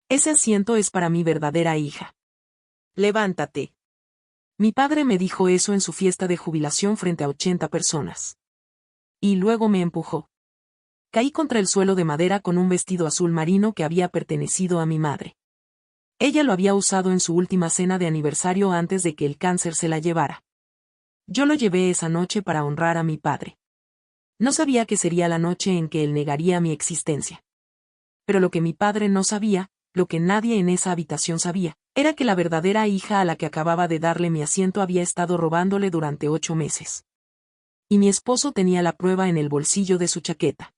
Ese asiento es para mi verdadera hija. Levántate. Mi padre me dijo eso en su fiesta de jubilación frente a 80 personas. Y luego me empujó. Caí contra el suelo de madera con un vestido azul marino que había pertenecido a mi madre. Ella lo había usado en su última cena de aniversario antes de que el cáncer se la llevara. Yo lo llevé esa noche para honrar a mi padre. No sabía que sería la noche en que él negaría mi existencia. Pero lo que mi padre no sabía, lo que nadie en esa habitación sabía, era que la verdadera hija a la que acababa de darle mi asiento había estado robándole durante 8 meses. Y mi esposo tenía la prueba en el bolsillo de su chaqueta.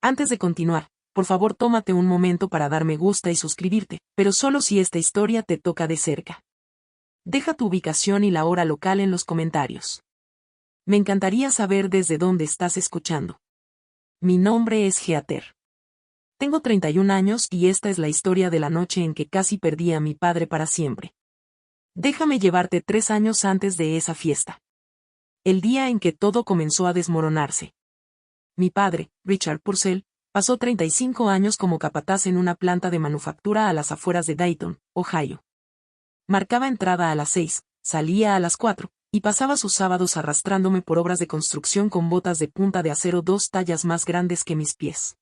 Antes de continuar, por favor tómate un momento para dar me gusta y suscribirte, pero solo si esta historia te toca de cerca. Deja tu ubicación y la hora local en los comentarios. Me encantaría saber desde dónde estás escuchando. Mi nombre es Heather. Tengo 31 años y esta es la historia de la noche en que casi perdí a mi padre para siempre. Déjame llevarte 3 años antes de esa fiesta. El día en que todo comenzó a desmoronarse. Mi padre, Richard Purcell, pasó 35 años como capataz en una planta de manufactura a las afueras de Dayton, Ohio. Marcaba entrada a las 6, salía a las 4, y pasaba sus sábados arrastrándome por obras de construcción con botas de punta de acero 2 tallas más grandes que mis pies.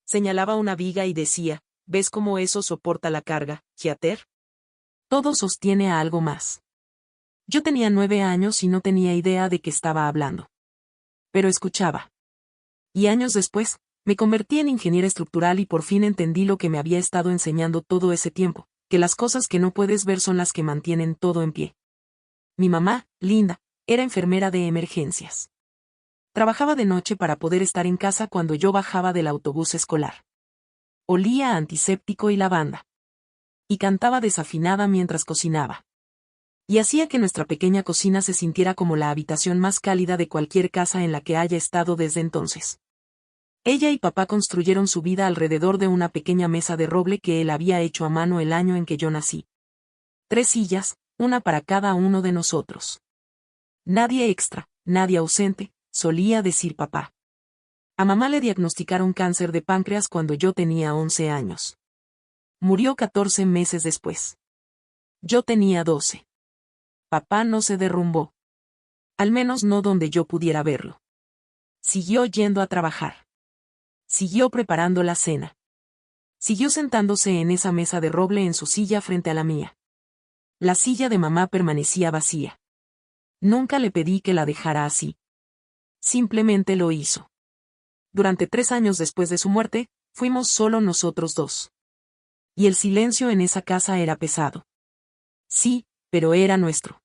Señalaba una viga y decía, ¿ves cómo eso soporta la carga, Heather? Todo sostiene a algo más. Yo tenía 9 años y no tenía idea de qué estaba hablando. Pero escuchaba. Y años después, me convertí en ingeniera estructural y por fin entendí lo que me había estado enseñando todo ese tiempo, que las cosas que no puedes ver son las que mantienen todo en pie. Mi mamá, Linda, era enfermera de emergencias. Trabajaba de noche para poder estar en casa cuando yo bajaba del autobús escolar. Olía a antiséptico y lavanda. Y cantaba desafinada mientras cocinaba. Y hacía que nuestra pequeña cocina se sintiera como la habitación más cálida de cualquier casa en la que haya estado desde entonces. Ella y papá construyeron su vida alrededor de una pequeña mesa de roble que él había hecho a mano el año en que yo nací. 3 sillas, una para cada uno de nosotros. Nadie extra, nadie ausente, solía decir papá. A mamá le diagnosticaron cáncer de páncreas cuando yo tenía 11 años. Murió 14 meses después. Yo tenía 12. Papá no se derrumbó. Al menos no donde yo pudiera verlo. Siguió yendo a trabajar. Siguió preparando la cena. Siguió sentándose en esa mesa de roble en su silla frente a la mía. La silla de mamá permanecía vacía. Nunca le pedí que la dejara así. Simplemente lo hizo. Durante 3 años después de su muerte, fuimos solo nosotros dos. Y el silencio en esa casa era pesado. Sí, pero era nuestro.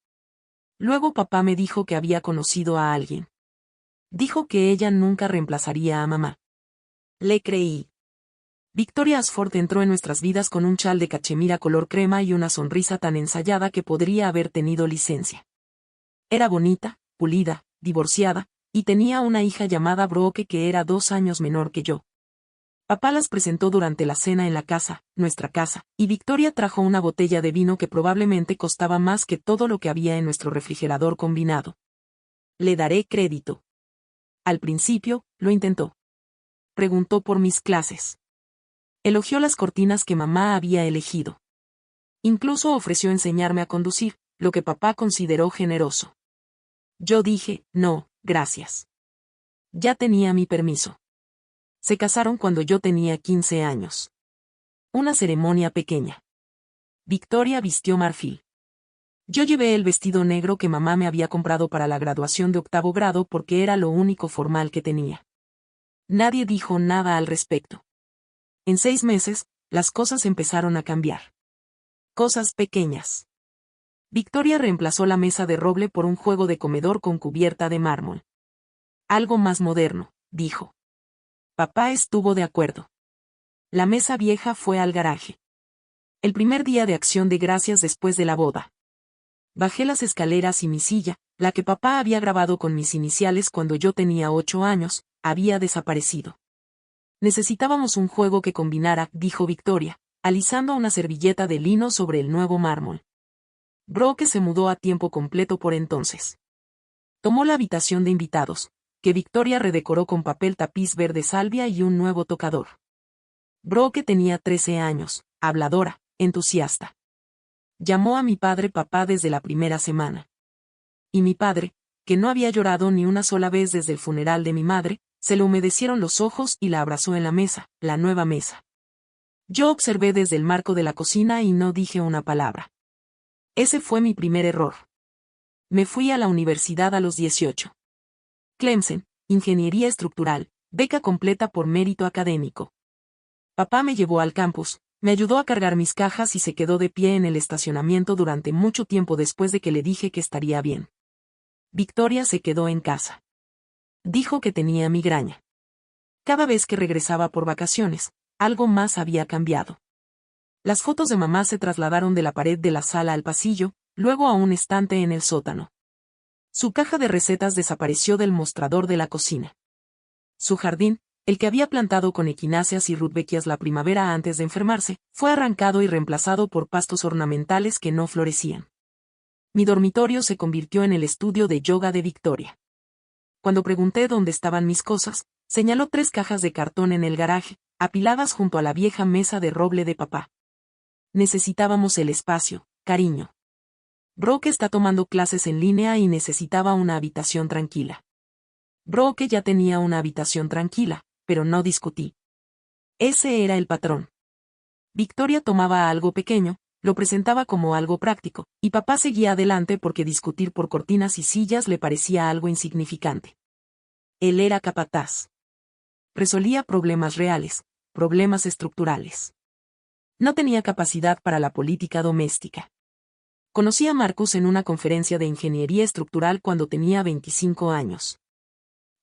Luego papá me dijo que había conocido a alguien. Dijo que ella nunca reemplazaría a mamá. Le creí. Victoria Ashford entró en nuestras vidas con un chal de cachemira color crema y una sonrisa tan ensayada que podría haber tenido licencia. Era bonita, pulida, divorciada, y tenía una hija llamada Brooke que era 2 años menor que yo. Papá las presentó durante la cena en la casa, nuestra casa, y Victoria trajo una botella de vino que probablemente costaba más que todo lo que había en nuestro refrigerador combinado. Le daré crédito. Al principio, lo intentó. Preguntó por mis clases. Elogió las cortinas que mamá había elegido. Incluso ofreció enseñarme a conducir, lo que papá consideró generoso. Yo dije, no, gracias. Ya tenía mi permiso. Se casaron cuando yo tenía 15 años. Una ceremonia pequeña. Victoria vistió marfil. Yo llevé el vestido negro que mamá me había comprado para la graduación de 8º grado porque era lo único formal que tenía. Nadie dijo nada al respecto. En 6 meses, las cosas empezaron a cambiar. Cosas pequeñas. Victoria reemplazó la mesa de roble por un juego de comedor con cubierta de mármol. Algo más moderno, dijo. Papá estuvo de acuerdo. La mesa vieja fue al garaje. El primer día de acción de gracias después de la boda. Bajé las escaleras y mi silla, la que papá había grabado con mis iniciales cuando yo tenía 8 años, había desaparecido. Necesitábamos un juego que combinara, dijo Victoria, alisando una servilleta de lino sobre el nuevo mármol. Brooke se mudó a tiempo completo por entonces. Tomó la habitación de invitados, que Victoria redecoró con papel tapiz verde salvia y un nuevo tocador. Brooke tenía 13 años, habladora, entusiasta. Llamó a mi padre papá desde la primera semana. Y mi padre, que no había llorado ni una sola vez desde el funeral de mi madre, se le humedecieron los ojos y la abrazó en la mesa, la nueva mesa. Yo observé desde el marco de la cocina y no dije una palabra. Ese fue mi primer error. Me fui a la universidad a los 18. Clemson, Ingeniería Estructural, beca completa por mérito académico. Papá me llevó al campus, me ayudó a cargar mis cajas y se quedó de pie en el estacionamiento durante mucho tiempo después de que le dije que estaría bien. Victoria se quedó en casa. Dijo que tenía migraña. Cada vez que regresaba por vacaciones, algo más había cambiado. Las fotos de mamá se trasladaron de la pared de la sala al pasillo, luego a un estante en el sótano. Su caja de recetas desapareció del mostrador de la cocina. Su jardín, el que había plantado con equináceas y rudbeckias la primavera antes de enfermarse, fue arrancado y reemplazado por pastos ornamentales que no florecían. Mi dormitorio se convirtió en el estudio de yoga de Victoria. Cuando pregunté dónde estaban mis cosas, señaló 3 cajas de cartón en el garaje, apiladas junto a la vieja mesa de roble de papá. Necesitábamos el espacio, cariño. Brooke está tomando clases en línea y necesitaba una habitación tranquila. Brooke ya tenía una habitación tranquila, pero no discutí. Ese era el patrón. Victoria tomaba algo pequeño, lo presentaba como algo práctico, y papá seguía adelante porque discutir por cortinas y sillas le parecía algo insignificante. Él era capataz. Resolvía problemas reales, problemas estructurales. No tenía capacidad para la política doméstica. Conocí a Marcus en una conferencia de ingeniería estructural cuando tenía 25 años.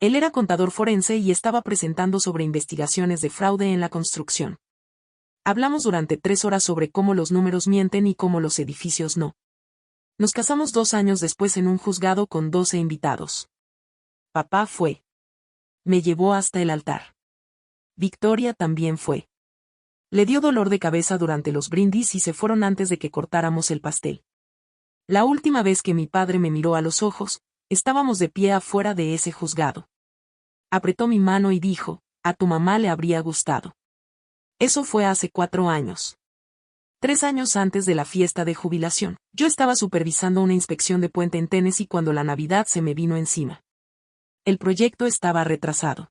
Él era contador forense y estaba presentando sobre investigaciones de fraude en la construcción. Hablamos durante 3 horas sobre cómo los números mienten y cómo los edificios no. Nos casamos 2 años después en un juzgado con 12 invitados. Papá fue. Me llevó hasta el altar. Victoria también fue. Le dio dolor de cabeza durante los brindis y se fueron antes de que cortáramos el pastel. La última vez que mi padre me miró a los ojos, estábamos de pie afuera de ese juzgado. Apretó mi mano y dijo, a tu mamá le habría gustado. Eso fue hace 4 años. 3 años antes de la fiesta de jubilación, yo estaba supervisando una inspección de puente en Tennessee cuando la Navidad se me vino encima. El proyecto estaba retrasado.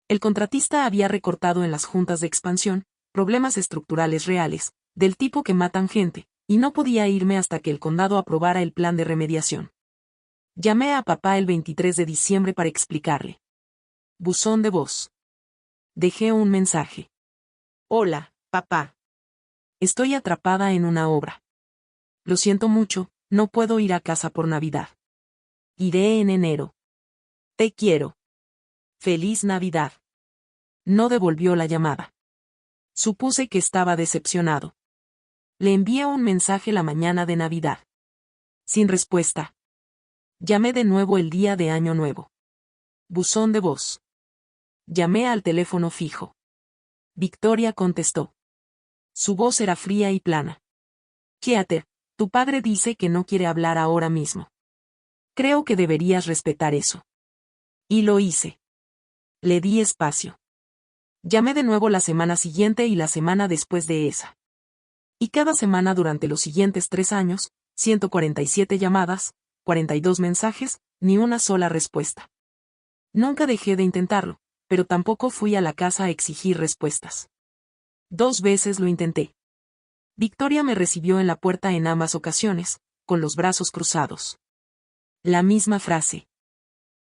El contratista había recortado en las juntas de expansión, problemas estructurales reales, del tipo que matan gente, y no podía irme hasta que el condado aprobara el plan de remediación. Llamé a papá el 23 de diciembre para explicarle. Buzón de voz. Dejé un mensaje. Hola, papá. Estoy atrapada en una obra. Lo siento mucho, no puedo ir a casa por Navidad. Iré en enero. Te quiero. Feliz Navidad. No devolvió la llamada. Supuse que estaba decepcionado. Le envié un mensaje la mañana de Navidad. Sin respuesta. Llamé de nuevo el día de Año Nuevo. Buzón de voz. Llamé al teléfono fijo. Victoria contestó. Su voz era fría y plana. Keater, tu padre dice que no quiere hablar ahora mismo. Creo que deberías respetar eso. Y lo hice. Le di espacio. Llamé de nuevo la semana siguiente y la semana después de esa. Y cada semana durante los siguientes 3 años, 147 llamadas, 42 mensajes, ni una sola respuesta. Nunca dejé de intentarlo, pero tampoco fui a la casa a exigir respuestas. 2 veces lo intenté. Victoria me recibió en la puerta en ambas ocasiones, con los brazos cruzados. La misma frase.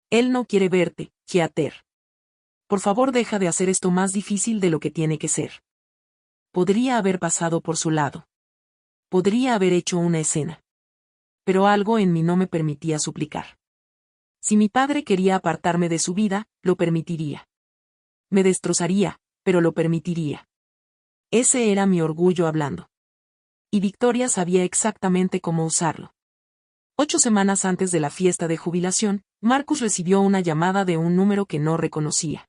Él no quiere verte, Keater. Por favor, deja de hacer esto más difícil de lo que tiene que ser. Podría haber pasado por su lado. Podría haber hecho una escena. Pero algo en mí no me permitía suplicar. Si mi padre quería apartarme de su vida, lo permitiría. Me destrozaría, pero lo permitiría. Ese era mi orgullo hablando. Y Victoria sabía exactamente cómo usarlo. 8 semanas antes de la fiesta de jubilación, Marcus recibió una llamada de un número que no reconocía.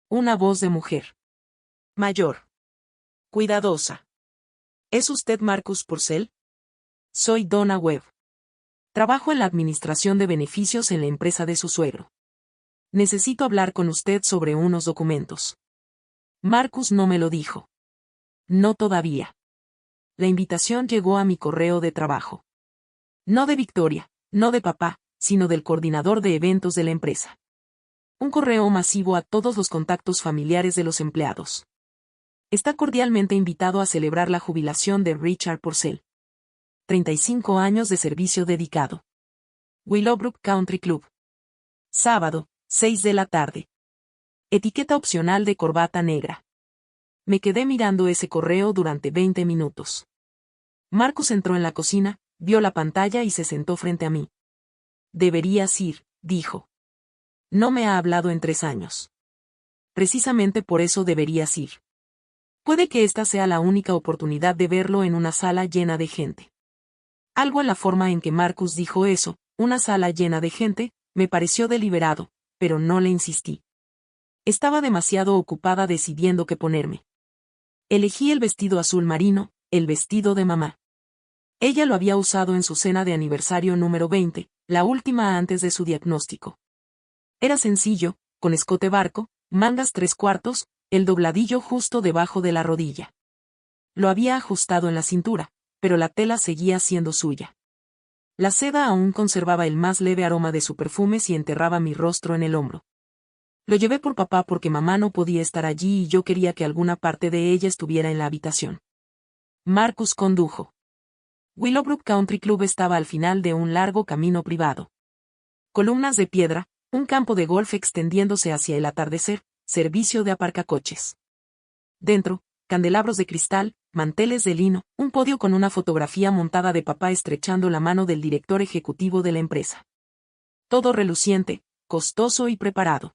Una voz de mujer. Mayor. Cuidadosa. ¿Es usted Marcus Purcell? Soy Donna Webb. Trabajo en la administración de beneficios en la empresa de su suegro. Necesito hablar con usted sobre unos documentos. Marcus no me lo dijo. No todavía. La invitación llegó a mi correo de trabajo. No de Victoria, no de papá, sino del coordinador de eventos de la empresa. Un correo masivo a todos los contactos familiares de los empleados. Está cordialmente invitado a celebrar la jubilación de Richard Purcell. 35 años de servicio dedicado. Willowbrook Country Club. Sábado, 6 de la tarde. Etiqueta opcional de corbata negra. Me quedé mirando ese correo durante 20 minutos. Marcus entró en la cocina, vio la pantalla y se sentó frente a mí. Deberías ir, dijo. No me ha hablado en 3 años. Precisamente por eso deberías ir. Puede que esta sea la única oportunidad de verlo en una sala llena de gente. Algo en la forma en que Marcus dijo eso, una sala llena de gente, me pareció deliberado, pero no le insistí. Estaba demasiado ocupada decidiendo qué ponerme. Elegí el vestido azul marino, el vestido de mamá. Ella lo había usado en su cena de aniversario número 20, la última antes de su diagnóstico. Era sencillo, con escote barco, mangas 3/4, el dobladillo justo debajo de la rodilla. Lo había ajustado en la cintura, pero la tela seguía siendo suya. La seda aún conservaba el más leve aroma de su perfume si enterraba mi rostro en el hombro. Lo llevé por papá porque mamá no podía estar allí y yo quería que alguna parte de ella estuviera en la habitación. Marcus condujo. Willowbrook Country Club estaba al final de un largo camino privado. Columnas de piedra, un campo de golf extendiéndose hacia el atardecer, servicio de aparcacoches. Dentro, candelabros de cristal, manteles de lino, un podio con una fotografía montada de papá estrechando la mano del director ejecutivo de la empresa. Todo reluciente, costoso y preparado.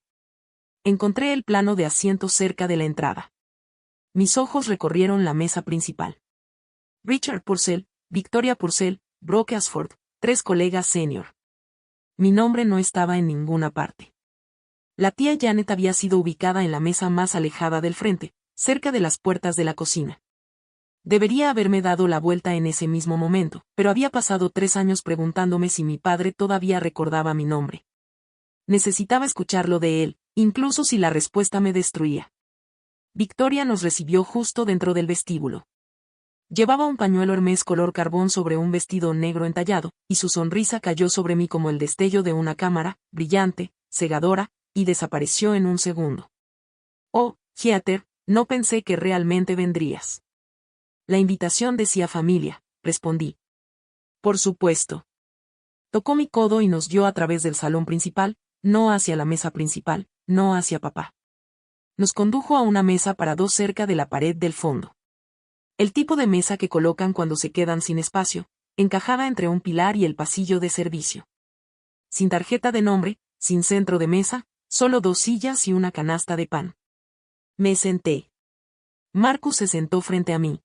Encontré el plano de asientos cerca de la entrada. Mis ojos recorrieron la mesa principal. Richard Purcell, Victoria Purcell, Brooke Ashford, 3 colegas senior. Mi nombre no estaba en ninguna parte. La tía Janet había sido ubicada en la mesa más alejada del frente, cerca de las puertas de la cocina. Debería haberme dado la vuelta en ese mismo momento, pero había pasado 3 años preguntándome si mi padre todavía recordaba mi nombre. Necesitaba escucharlo de él, incluso si la respuesta me destruía. Victoria nos recibió justo dentro del vestíbulo. Llevaba un pañuelo Hermès color carbón sobre un vestido negro entallado, y su sonrisa cayó sobre mí como el destello de una cámara, brillante, cegadora, y desapareció en un segundo. Oh, Heather, no pensé que realmente vendrías. La invitación decía familia, respondí. Por supuesto. Tocó mi codo y nos guió a través del salón principal, no hacia la mesa principal, no hacia papá. Nos condujo a una mesa para 2 cerca de la pared del fondo. El tipo de mesa que colocan cuando se quedan sin espacio, encajada entre un pilar y el pasillo de servicio. Sin tarjeta de nombre, sin centro de mesa, solo 2 sillas y una canasta de pan. Me senté. Marcus se sentó frente a mí.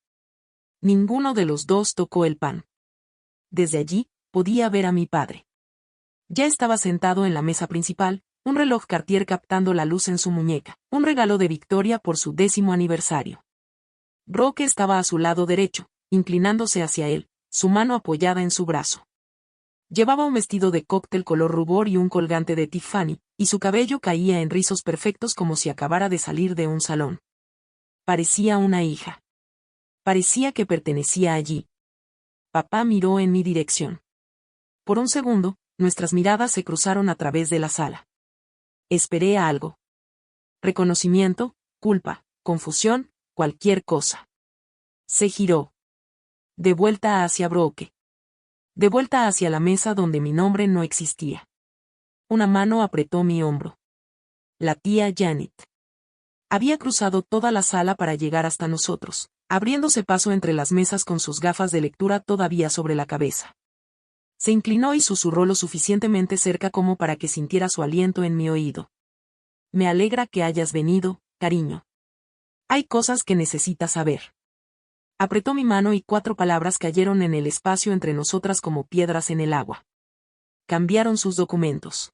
Ninguno de los dos tocó el pan. Desde allí, podía ver a mi padre. Ya estaba sentado en la mesa principal, un reloj Cartier captando la luz en su muñeca, un regalo de Victoria por su 10º aniversario. Brooke estaba a su lado derecho, inclinándose hacia él, su mano apoyada en su brazo. Llevaba un vestido de cóctel color rubor y un colgante de Tiffany, y su cabello caía en rizos perfectos como si acabara de salir de un salón. Parecía una hija. Parecía que pertenecía allí. Papá miró en mi dirección. Por un segundo, nuestras miradas se cruzaron a través de la sala. Esperé a algo. Reconocimiento, culpa, confusión, cualquier cosa. Se giró. De vuelta hacia Brooke. De vuelta hacia la mesa donde mi nombre no existía. Una mano apretó mi hombro. La tía Janet. Había cruzado toda la sala para llegar hasta nosotros, abriéndose paso entre las mesas con sus gafas de lectura todavía sobre la cabeza. Se inclinó y susurró lo suficientemente cerca como para que sintiera su aliento en mi oído. Me alegra que hayas venido, cariño. Hay cosas que necesitas saber. Apretó mi mano y 4 palabras cayeron en el espacio entre nosotras como piedras en el agua. Cambiaron sus documentos.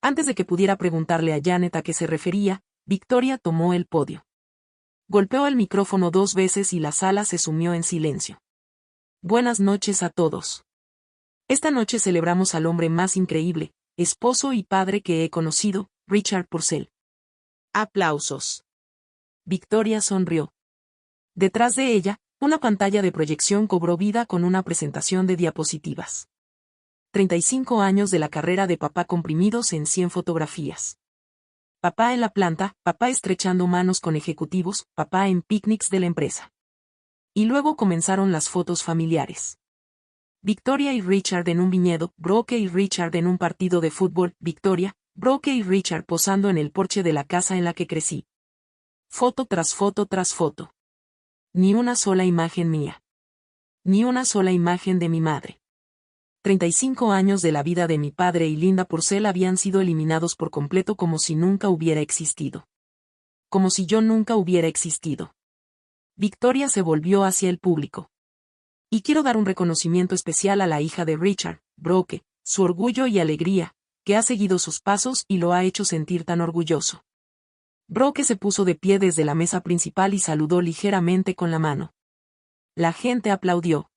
Antes de que pudiera preguntarle a Janet a qué se refería, Victoria tomó el podio. Golpeó el micrófono 2 veces y la sala se sumió en silencio. Buenas noches a todos. Esta noche celebramos al hombre más increíble, esposo y padre que he conocido, Richard Purcell. Aplausos. Victoria sonrió. Detrás de ella, una pantalla de proyección cobró vida con una presentación de diapositivas. 35 años de la carrera de papá comprimidos en 100 fotografías. Papá en la planta, papá estrechando manos con ejecutivos, papá en picnics de la empresa. Y luego comenzaron las fotos familiares. Victoria y Richard en un viñedo, Brooke y Richard en un partido de fútbol, Victoria, Brooke y Richard posando en el porche de la casa en la que crecí. Foto tras foto tras foto. Ni una sola imagen mía. Ni una sola imagen de mi madre. 35 años de la vida de mi padre y Linda Purcell habían sido eliminados por completo como si nunca hubiera existido. Como si yo nunca hubiera existido. Victoria se volvió hacia el público. Y quiero dar un reconocimiento especial a la hija de Richard, Brooke, su orgullo y alegría, que ha seguido sus pasos y lo ha hecho sentir tan orgulloso. Brooke se puso de pie desde la mesa principal y saludó ligeramente con la mano. La gente aplaudió.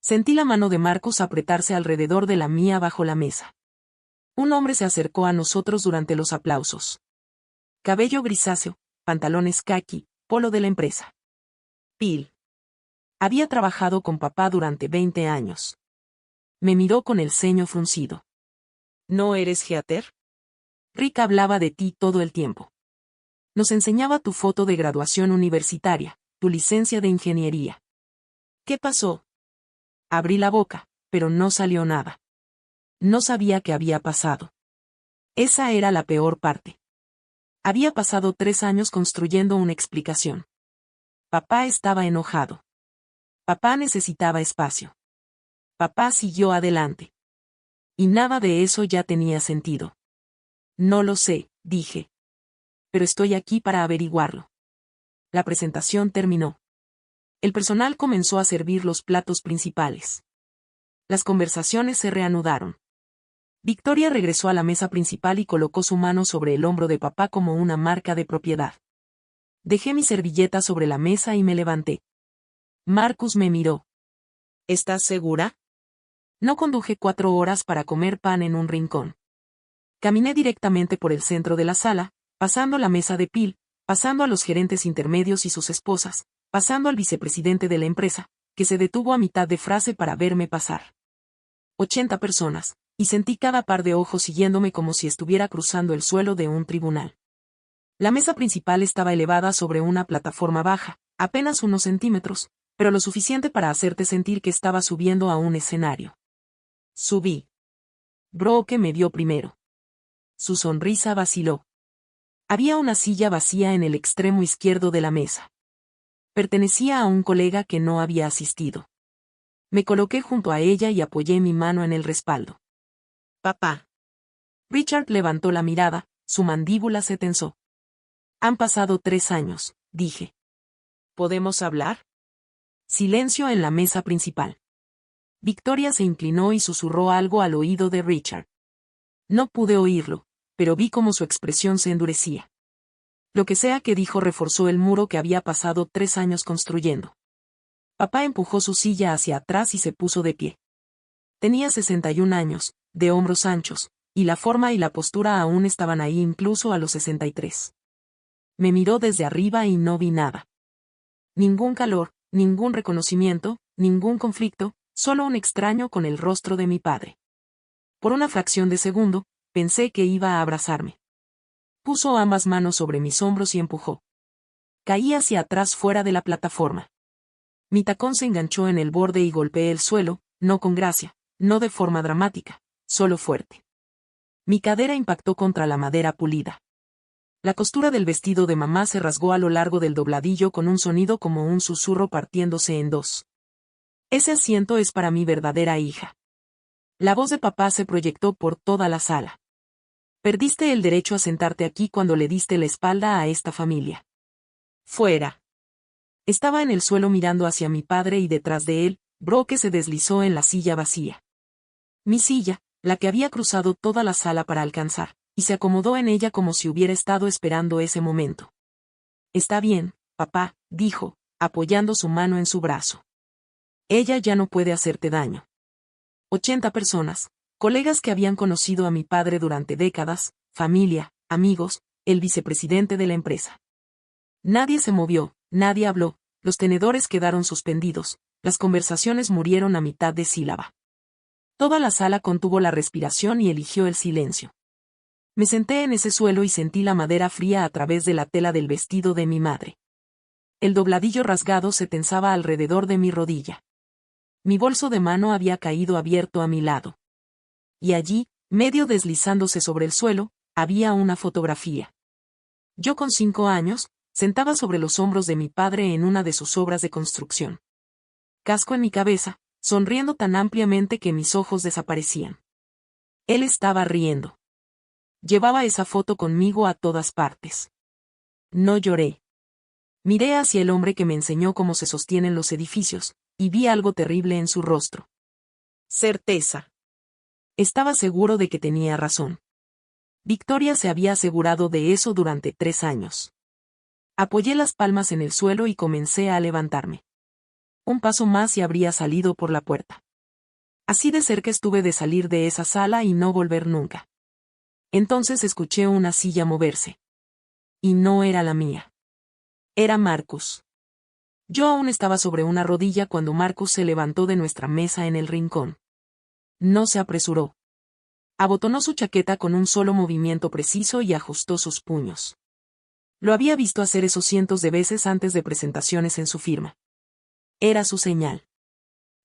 Sentí la mano de Marcus apretarse alrededor de la mía bajo la mesa. Un hombre se acercó a nosotros durante los aplausos. Cabello grisáceo, pantalones caqui, polo de la empresa. Phil. Había trabajado con papá durante 20 años. Me miró con el ceño fruncido. ¿No eres Heather? Rick hablaba de ti todo el tiempo. Nos enseñaba tu foto de graduación universitaria, tu licencia de ingeniería. ¿Qué pasó? Abrí la boca, pero no salió nada. No sabía qué había pasado. Esa era la peor parte. Había pasado 3 años construyendo una explicación. Papá estaba enojado. Papá necesitaba espacio. Papá siguió adelante. Y nada de eso ya tenía sentido. No lo sé, dije. Pero estoy aquí para averiguarlo. La presentación terminó. El personal comenzó a servir los platos principales. Las conversaciones se reanudaron. Victoria regresó a la mesa principal y colocó su mano sobre el hombro de papá como una marca de propiedad. Dejé mi servilleta sobre la mesa y me levanté. Marcus me miró. ¿Estás segura? No conduje 4 horas para comer pan en un rincón. Caminé directamente por el centro de la sala, pasando la mesa de Phil, pasando a los gerentes intermedios y sus esposas, pasando al vicepresidente de la empresa, que se detuvo a mitad de frase para verme pasar. 80 personas, y sentí cada par de ojos siguiéndome como si estuviera cruzando el suelo de un tribunal. La mesa principal estaba elevada sobre una plataforma baja, apenas unos centímetros, pero lo suficiente para hacerte sentir que estaba subiendo a un escenario. Subí. Brooke me vio primero. Su sonrisa vaciló. Había una silla vacía en el extremo izquierdo de la mesa. Pertenecía a un colega que no había asistido. Me coloqué junto a ella y apoyé mi mano en el respaldo. Papá. Richard levantó la mirada, su mandíbula se tensó. Han pasado 3 años, dije. ¿Podemos hablar? Silencio en la mesa principal. Victoria se inclinó y susurró algo al oído de Richard. No pude oírlo, pero vi cómo su expresión se endurecía. Lo que sea que dijo reforzó el muro que había pasado 3 años construyendo. Papá empujó su silla hacia atrás y se puso de pie. Tenía 61 años, de hombros anchos, y la forma y la postura aún estaban ahí incluso a los 63. Me miró desde arriba y no vi nada. Ningún calor, ningún reconocimiento, ningún conflicto, solo un extraño con el rostro de mi padre. Por una fracción de segundo, pensé que iba a abrazarme. Puso ambas manos sobre mis hombros y empujó. Caí hacia atrás fuera de la plataforma. Mi tacón se enganchó en el borde y golpeé el suelo, no con gracia, no de forma dramática, solo fuerte. Mi cadera impactó contra la madera pulida. La costura del vestido de mamá se rasgó a lo largo del dobladillo con un sonido como un susurro partiéndose en 2. Ese asiento es para mi verdadera hija. La voz de papá se proyectó por toda la sala. Perdiste el derecho a sentarte aquí cuando le diste la espalda a esta familia. Fuera. Estaba en el suelo mirando hacia mi padre y detrás de él, Brooke se deslizó en la silla vacía. Mi silla, la que había cruzado toda la sala para alcanzar, y se acomodó en ella como si hubiera estado esperando ese momento. Está bien, papá, dijo, apoyando su mano en su brazo. Ella ya no puede hacerte daño. 80 personas, colegas que habían conocido a mi padre durante décadas, familia, amigos, el vicepresidente de la empresa. Nadie se movió, nadie habló, los tenedores quedaron suspendidos, las conversaciones murieron a mitad de sílaba. Toda la sala contuvo la respiración y eligió el silencio. Me senté en ese suelo y sentí la madera fría a través de la tela del vestido de mi madre. El dobladillo rasgado se tensaba alrededor de mi rodilla. Mi bolso de mano había caído abierto a mi lado. Y allí, medio deslizándose sobre el suelo, había una fotografía. Yo con 5 años, sentada sobre los hombros de mi padre en una de sus obras de construcción. Casco en mi cabeza, sonriendo tan ampliamente que mis ojos desaparecían. Él estaba riendo. Llevaba esa foto conmigo a todas partes. No lloré. Miré hacia el hombre que me enseñó cómo se sostienen los edificios, y vi algo terrible en su rostro. Certeza. Estaba seguro de que tenía razón. Victoria se había asegurado de eso durante 3 años. Apoyé las palmas en el suelo y comencé a levantarme. Un paso más y habría salido por la puerta. Así de cerca estuve de salir de esa sala y no volver nunca. Entonces escuché una silla moverse. Y no era la mía. Era Marcus. Yo aún estaba sobre una rodilla cuando Marcus se levantó de nuestra mesa en el rincón. No se apresuró. Abotonó su chaqueta con un solo movimiento preciso y ajustó sus puños. Lo había visto hacer eso cientos de veces antes de presentaciones en su firma. Era su señal.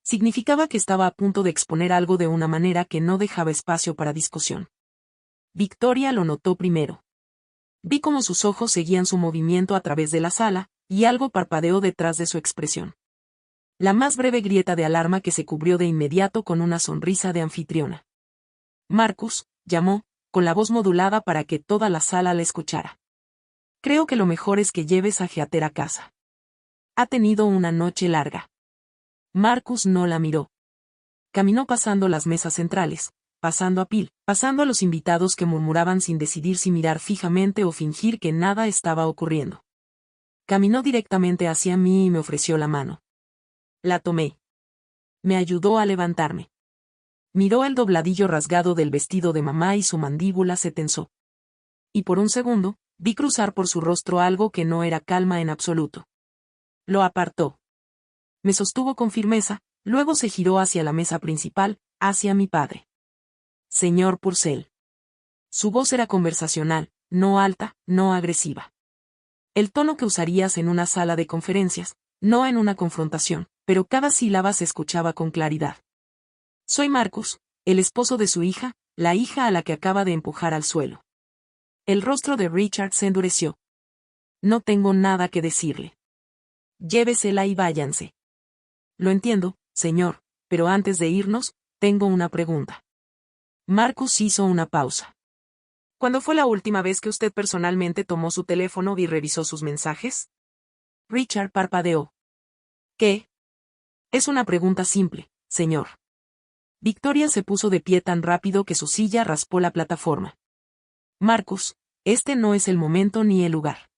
Significaba que estaba a punto de exponer algo de una manera que no dejaba espacio para discusión. Victoria lo notó primero. Vi cómo sus ojos seguían su movimiento a través de la sala, y algo parpadeó detrás de su expresión. La más breve grieta de alarma que se cubrió de inmediato con una sonrisa de anfitriona. Marcus, llamó, con la voz modulada para que toda la sala la escuchara. Creo que lo mejor es que lleves a Heather a casa. Ha tenido una noche larga. Marcus no la miró. Caminó pasando las mesas centrales, pasando a Phil, pasando a los invitados que murmuraban sin decidir si mirar fijamente o fingir que nada estaba ocurriendo. Caminó directamente hacia mí y me ofreció la mano. La tomé. Me ayudó a levantarme. Miró el dobladillo rasgado del vestido de mamá y su mandíbula se tensó. Y por un segundo, vi cruzar por su rostro algo que no era calma en absoluto. Lo apartó. Me sostuvo con firmeza, luego se giró hacia la mesa principal, hacia mi padre. Señor Purcell. Su voz era conversacional, no alta, no agresiva. El tono que usarías en una sala de conferencias, no en una confrontación, pero cada sílaba se escuchaba con claridad. Soy Marcus, el esposo de su hija, la hija a la que acaba de empujar al suelo. El rostro de Richard se endureció. No tengo nada que decirle. Llévesela y váyanse. Lo entiendo, señor, pero antes de irnos, tengo una pregunta. Marcus hizo una pausa. ¿Cuándo fue la última vez que usted personalmente tomó su teléfono y revisó sus mensajes? Richard parpadeó. ¿Qué? Es una pregunta simple, señor. Victoria se puso de pie tan rápido que su silla raspó la plataforma. Marcus, este no es el momento ni el lugar.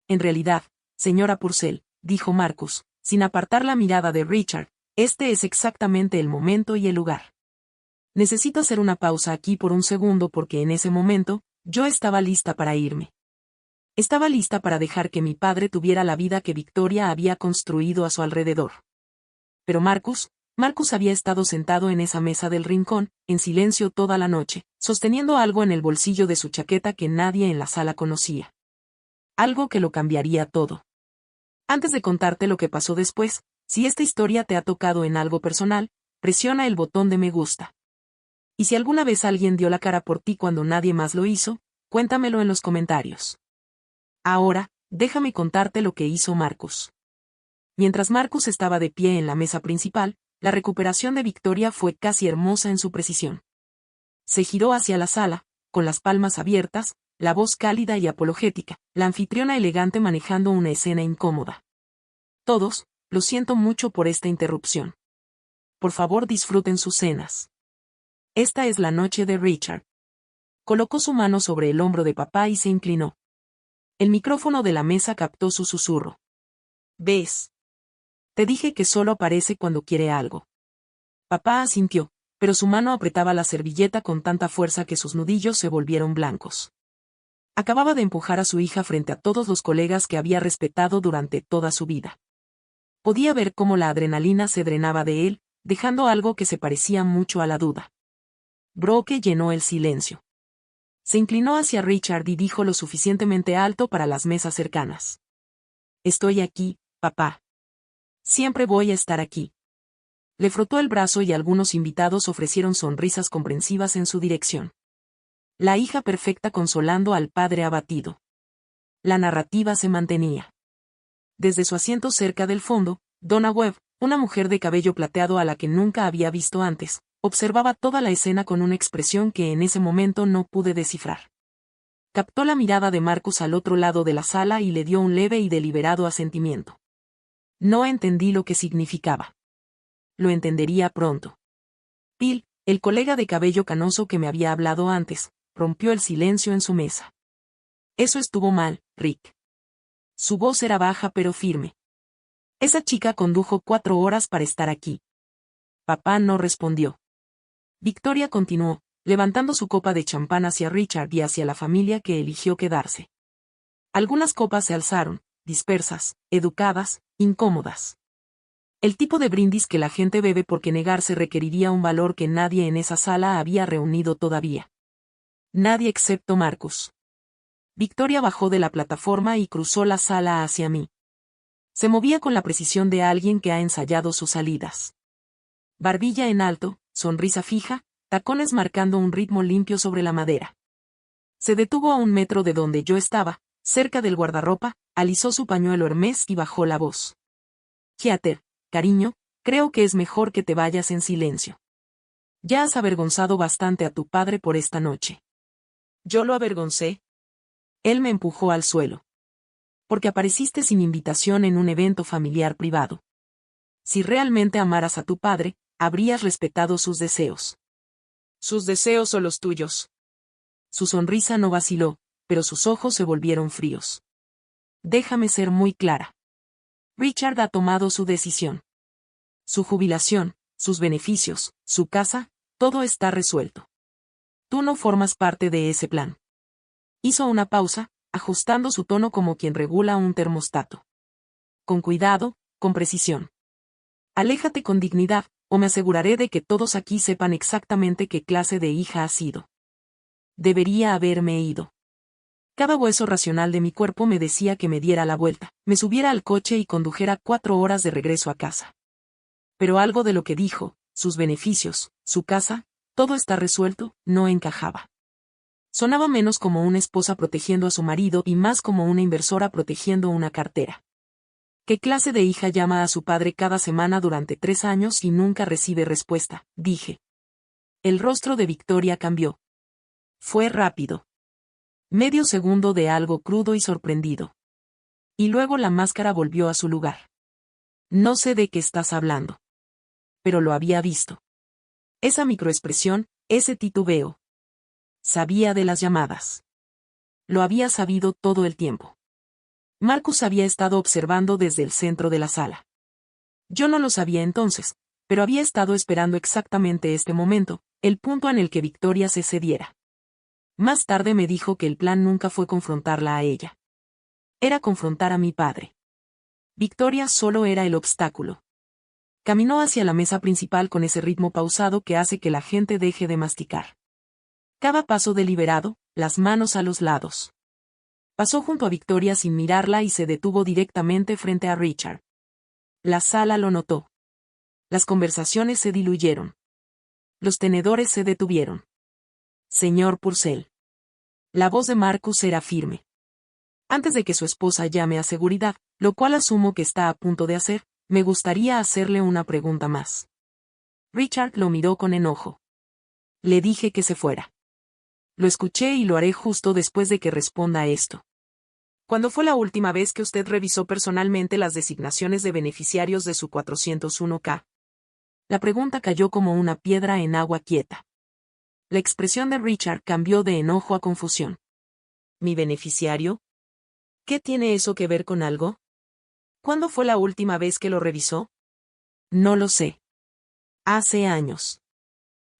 En realidad, señora Purcell, dijo Marcus, sin apartar la mirada de Richard, este es exactamente el momento y el lugar. Necesito hacer una pausa aquí por un segundo porque en ese momento, yo estaba lista para irme. Estaba lista para dejar que mi padre tuviera la vida que Victoria había construido a su alrededor. Pero Marcus había estado sentado en esa mesa del rincón, en silencio toda la noche, sosteniendo algo en el bolsillo de su chaqueta que nadie en la sala conocía. Algo que lo cambiaría todo. Antes de contarte lo que pasó después, si esta historia te ha tocado en algo personal, presiona el botón de me gusta. Y si alguna vez alguien dio la cara por ti cuando nadie más lo hizo, cuéntamelo en los comentarios. Ahora, déjame contarte lo que hizo Marcus. Mientras Marcus estaba de pie en la mesa principal, la recuperación de Victoria fue casi hermosa en su precisión. Se giró hacia la sala, con las palmas abiertas, la voz cálida y apologética, la anfitriona elegante manejando una escena incómoda. Todos, lo siento mucho por esta interrupción. Por favor disfruten sus cenas. Esta es la noche de Richard. Colocó su mano sobre el hombro de papá y se inclinó. El micrófono de la mesa captó su susurro. ¿Ves? Te dije que solo aparece cuando quiere algo. Papá asintió, pero su mano apretaba la servilleta con tanta fuerza que sus nudillos se volvieron blancos. Acababa de empujar a su hija frente a todos los colegas que había respetado durante toda su vida. Podía ver cómo la adrenalina se drenaba de él, dejando algo que se parecía mucho a la duda. Brooke llenó el silencio. Se inclinó hacia Richard y dijo lo suficientemente alto para las mesas cercanas. Estoy aquí, papá. Siempre voy a estar aquí. Le frotó el brazo y algunos invitados ofrecieron sonrisas comprensivas en su dirección. La hija perfecta consolando al padre abatido. La narrativa se mantenía. Desde su asiento cerca del fondo, Donna Webb, una mujer de cabello plateado a la que nunca había visto antes, observaba toda la escena con una expresión que en ese momento no pude descifrar. Captó la mirada de Marcus al otro lado de la sala y le dio un leve y deliberado asentimiento. No entendí lo que significaba. Lo entendería pronto. Bill, el colega de cabello canoso que me había hablado antes, rompió el silencio en su mesa. Eso estuvo mal, Rick. Su voz era baja pero firme. Esa chica condujo 4 horas para estar aquí. Papá no respondió. Victoria continuó, levantando su copa de champán hacia Richard y hacia la familia que eligió quedarse. Algunas copas se alzaron, dispersas, educadas, incómodas. El tipo de brindis que la gente bebe porque negarse requeriría un valor que nadie en esa sala había reunido todavía. Nadie excepto Marcus. Victoria bajó de la plataforma y cruzó la sala hacia mí. Se movía con la precisión de alguien que ha ensayado sus salidas. Barbilla en alto, sonrisa fija, tacones marcando un ritmo limpio sobre la madera. Se detuvo a 1 metro de donde yo estaba, cerca del guardarropa, alisó su pañuelo Hermès y bajó la voz. Heather, cariño, creo que es mejor que te vayas en silencio. Ya has avergonzado bastante a tu padre por esta noche. ¿Yo lo avergoncé? Él me empujó al suelo. Porque apareciste sin invitación en un evento familiar privado. Si realmente amaras a tu padre, habrías respetado sus deseos. ¿Sus deseos o los tuyos? Su sonrisa no vaciló, pero sus ojos se volvieron fríos. Déjame ser muy clara. Richard ha tomado su decisión. Su jubilación, sus beneficios, su casa, todo está resuelto. Tú no formas parte de ese plan. Hizo una pausa, ajustando su tono como quien regula un termostato. Con cuidado, con precisión. Aléjate con dignidad, o me aseguraré de que todos aquí sepan exactamente qué clase de hija has sido. Debería haberme ido. Cada hueso racional de mi cuerpo me decía que me diera la vuelta, me subiera al coche y condujera 4 horas de regreso a casa. Pero algo de lo que dijo, sus beneficios, su casa, todo está resuelto, no encajaba. Sonaba menos como una esposa protegiendo a su marido y más como una inversora protegiendo una cartera. ¿Qué clase de hija llama a su padre cada semana durante 3 años y nunca recibe respuesta?, dije. El rostro de Victoria cambió. Fue rápido. Medio segundo de algo crudo y sorprendido. Y luego la máscara volvió a su lugar. No sé de qué estás hablando. Pero lo había visto. Esa microexpresión, ese titubeo. Sabía de las llamadas. Lo había sabido todo el tiempo. Marcus había estado observando desde el centro de la sala. Yo no lo sabía entonces, pero había estado esperando exactamente este momento, el punto en el que Victoria se cediera. Más tarde me dijo que el plan nunca fue confrontarla a ella. Era confrontar a mi padre. Victoria solo era el obstáculo. Caminó hacia la mesa principal con ese ritmo pausado que hace que la gente deje de masticar. Cada paso deliberado, las manos a los lados. Pasó junto a Victoria sin mirarla y se detuvo directamente frente a Richard. La sala lo notó. Las conversaciones se diluyeron. Los tenedores se detuvieron. Señor Purcell. La voz de Marcus era firme. Antes de que su esposa llame a seguridad, lo cual asumo que está a punto de hacer, me gustaría hacerle una pregunta más. Richard lo miró con enojo. Le dije que se fuera. Lo escuché y lo haré justo después de que responda a esto. ¿Cuándo fue la última vez que usted revisó personalmente las designaciones de beneficiarios de su 401k? La pregunta cayó como una piedra en agua quieta. La expresión de Richard cambió de enojo a confusión. ¿Mi beneficiario? ¿Qué tiene eso que ver con algo? ¿Cuándo fue la última vez que lo revisó? No lo sé. Hace años.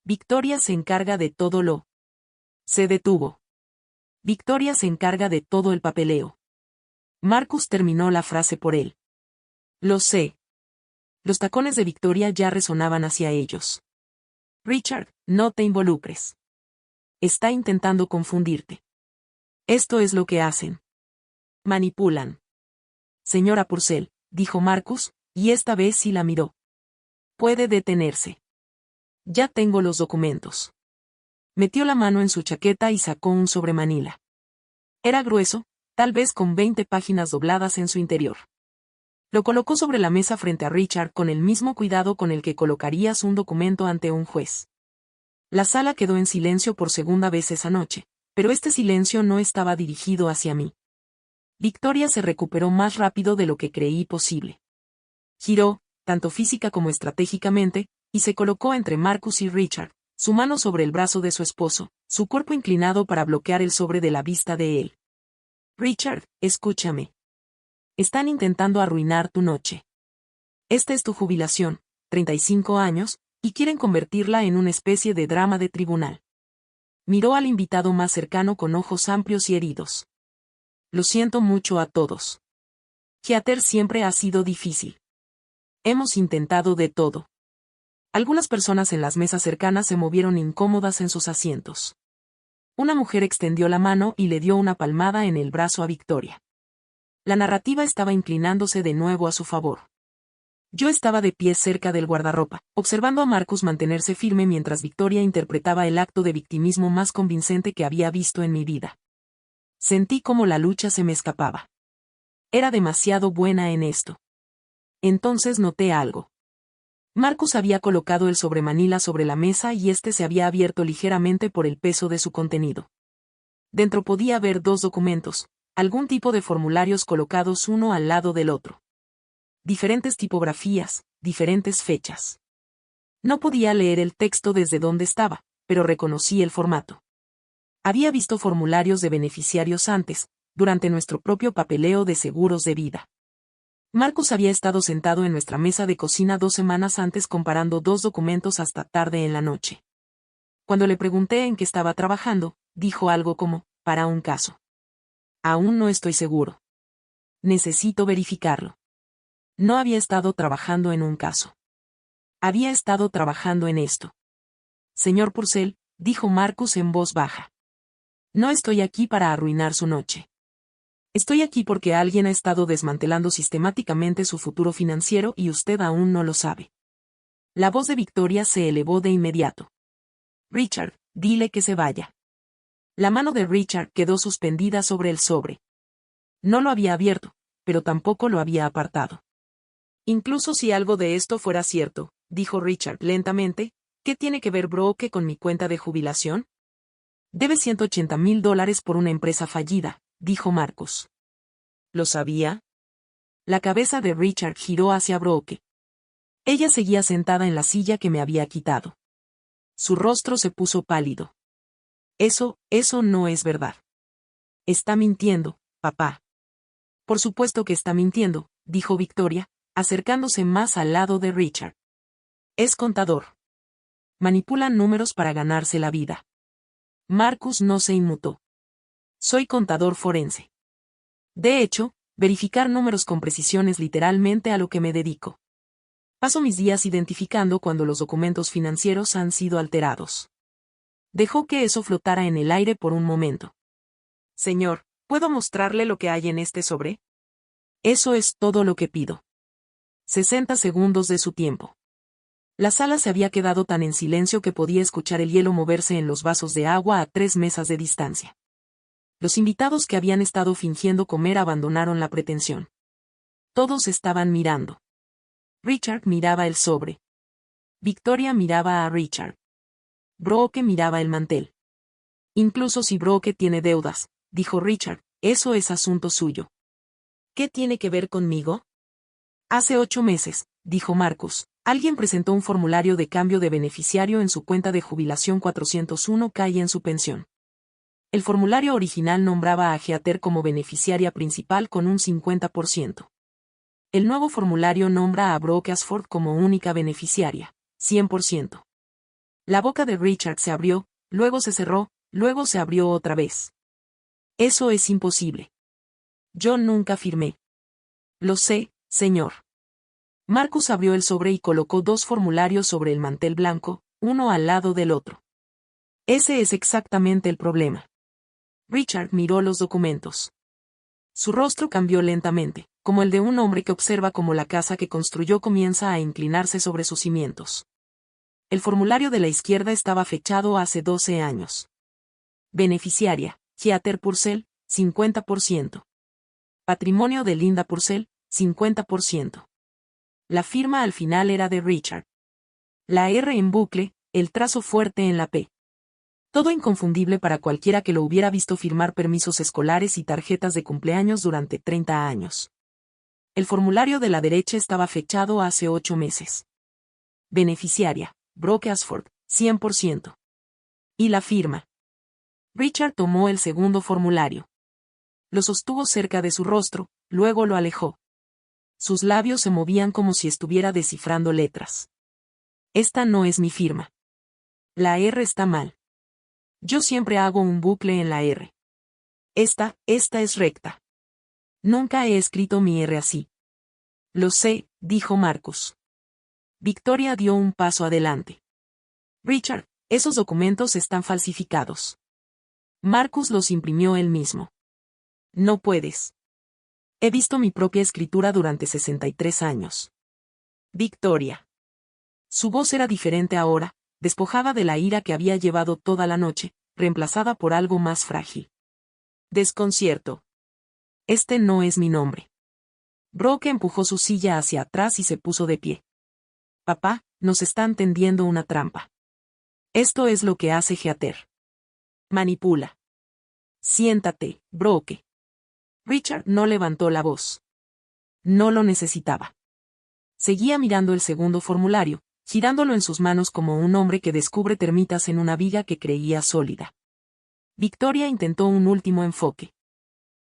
Victoria se encarga de todo lo. Se detuvo. Victoria se encarga de todo el papeleo. Marcus terminó la frase por él. Lo sé. Los tacones de Victoria ya resonaban hacia ellos. Richard, no te involucres. Está intentando confundirte. Esto es lo que hacen. Manipulan. Señora Purcell, dijo Marcus, y esta vez sí la miró. Puede detenerse. Ya tengo los documentos. Metió la mano en su chaqueta y sacó un sobremanila. Era grueso, tal vez con 20 páginas dobladas en su interior. Lo colocó sobre la mesa frente a Richard con el mismo cuidado con el que colocarías un documento ante un juez. La sala quedó en silencio por segunda vez esa noche, pero este silencio no estaba dirigido hacia mí. Victoria se recuperó más rápido de lo que creí posible. Giró, tanto física como estratégicamente, y se colocó entre Marcus y Richard, su mano sobre el brazo de su esposo, su cuerpo inclinado para bloquear el sobre de la vista de él. Richard, escúchame. Están intentando arruinar tu noche. Esta es tu jubilación, 35 años, y quieren convertirla en una especie de drama de tribunal. Miró al invitado más cercano con ojos amplios y heridos. Lo siento mucho a todos. Heather siempre ha sido difícil. Hemos intentado de todo. Algunas personas en las mesas cercanas se movieron incómodas en sus asientos. Una mujer extendió la mano y le dio una palmada en el brazo a Victoria. La narrativa estaba inclinándose de nuevo a su favor. Yo estaba de pie cerca del guardarropa, observando a Marcus mantenerse firme mientras Victoria interpretaba el acto de victimismo más convincente que había visto en mi vida. Sentí como la lucha se me escapaba. Era demasiado buena en esto. Entonces noté algo. Marcus había colocado el sobremanila sobre la mesa y este se había abierto ligeramente por el peso de su contenido. Dentro podía ver 2 documentos, algún tipo de formularios colocados uno al lado del otro. Diferentes tipografías, diferentes fechas. No podía leer el texto desde donde estaba, pero reconocí el formato. Había visto formularios de beneficiarios antes, durante nuestro propio papeleo de seguros de vida. Marcus había estado sentado en nuestra mesa de cocina 2 semanas antes comparando 2 documentos hasta tarde en la noche. Cuando le pregunté en qué estaba trabajando, dijo algo como, para un caso. Aún no estoy seguro. Necesito verificarlo. No había estado trabajando en un caso. Había estado trabajando en esto. Señor Purcell, dijo Marcus en voz baja. No estoy aquí para arruinar su noche. Estoy aquí porque alguien ha estado desmantelando sistemáticamente su futuro financiero y usted aún no lo sabe. La voz de Victoria se elevó de inmediato. Richard, dile que se vaya. La mano de Richard quedó suspendida sobre el sobre. No lo había abierto, pero tampoco lo había apartado. Incluso si algo de esto fuera cierto, dijo Richard lentamente, ¿qué tiene que ver Brooke con mi cuenta de jubilación? Debe $180,000 por una empresa fallida, dijo Marcus. ¿Lo sabía? La cabeza de Richard giró hacia Brooke. Ella seguía sentada en la silla que me había quitado. Su rostro se puso pálido. Eso no es verdad. Está mintiendo, papá. Por supuesto que está mintiendo, dijo Victoria, acercándose más al lado de Richard. Es contador. Manipula números para ganarse la vida. Marcus no se inmutó. Soy contador forense. De hecho, verificar números con precisión es literalmente a lo que me dedico. Paso mis días identificando cuando los documentos financieros han sido alterados. Dejó que eso flotara en el aire por un momento. Señor, ¿puedo mostrarle lo que hay en este sobre? Eso es todo lo que pido. 60 segundos de su tiempo. La sala se había quedado tan en silencio que podía escuchar el hielo moverse en los vasos de agua a 3 mesas de distancia. Los invitados que habían estado fingiendo comer abandonaron la pretensión. Todos estaban mirando. Richard miraba el sobre. Victoria miraba a Richard. Brooke miraba el mantel. Incluso si Brooke tiene deudas, dijo Richard, eso es asunto suyo. ¿Qué tiene que ver conmigo? Hace 8 meses, dijo Marcus, alguien presentó un formulario de cambio de beneficiario en su cuenta de jubilación 401k y en su pensión. El formulario original nombraba a Heather como beneficiaria principal con un 50%. El nuevo formulario nombra a Brooke Ashford como única beneficiaria, 100%. La boca de Richard se abrió, luego se cerró, luego se abrió otra vez. Eso es imposible. Yo nunca firmé. Lo sé, señor. Marcus abrió el sobre y colocó 2 formularios sobre el mantel blanco, uno al lado del otro. Ese es exactamente el problema. Richard miró los documentos. Su rostro cambió lentamente, como el de un hombre que observa cómo la casa que construyó comienza a inclinarse sobre sus cimientos. El formulario de la izquierda estaba fechado hace 12 años. Beneficiaria, Heather Purcell, 50%. Patrimonio de Linda Purcell, 50%. La firma al final era de Richard. La R en bucle, el trazo fuerte en la P. Todo inconfundible para cualquiera que lo hubiera visto firmar permisos escolares y tarjetas de cumpleaños durante 30 años. El formulario de la derecha estaba fechado hace 8 meses. Beneficiaria, Brooke Ashford, 100%. Y la firma. Richard tomó el segundo formulario. Lo sostuvo cerca de su rostro, luego lo alejó. Sus labios se movían como si estuviera descifrando letras. Esta no es mi firma. La R está mal. Yo siempre hago un bucle en la R. Esta es recta. Nunca he escrito mi R así. Lo sé, dijo Marcus. Victoria dio un paso adelante. Richard, esos documentos están falsificados. Marcus los imprimió él mismo. No puedes. He visto mi propia escritura durante 63 años. Victoria. Su voz era diferente ahora, despojada de la ira que había llevado toda la noche, reemplazada por algo más frágil. Desconcierto. Este no es mi nombre. Brooke empujó su silla hacia atrás y se puso de pie. Papá, nos están tendiendo una trampa. Esto es lo que hace Heather. Manipula. Siéntate, Brooke. Richard no levantó la voz. No lo necesitaba. Seguía mirando el segundo formulario, girándolo en sus manos como un hombre que descubre termitas en una viga que creía sólida. Victoria intentó un último enfoque.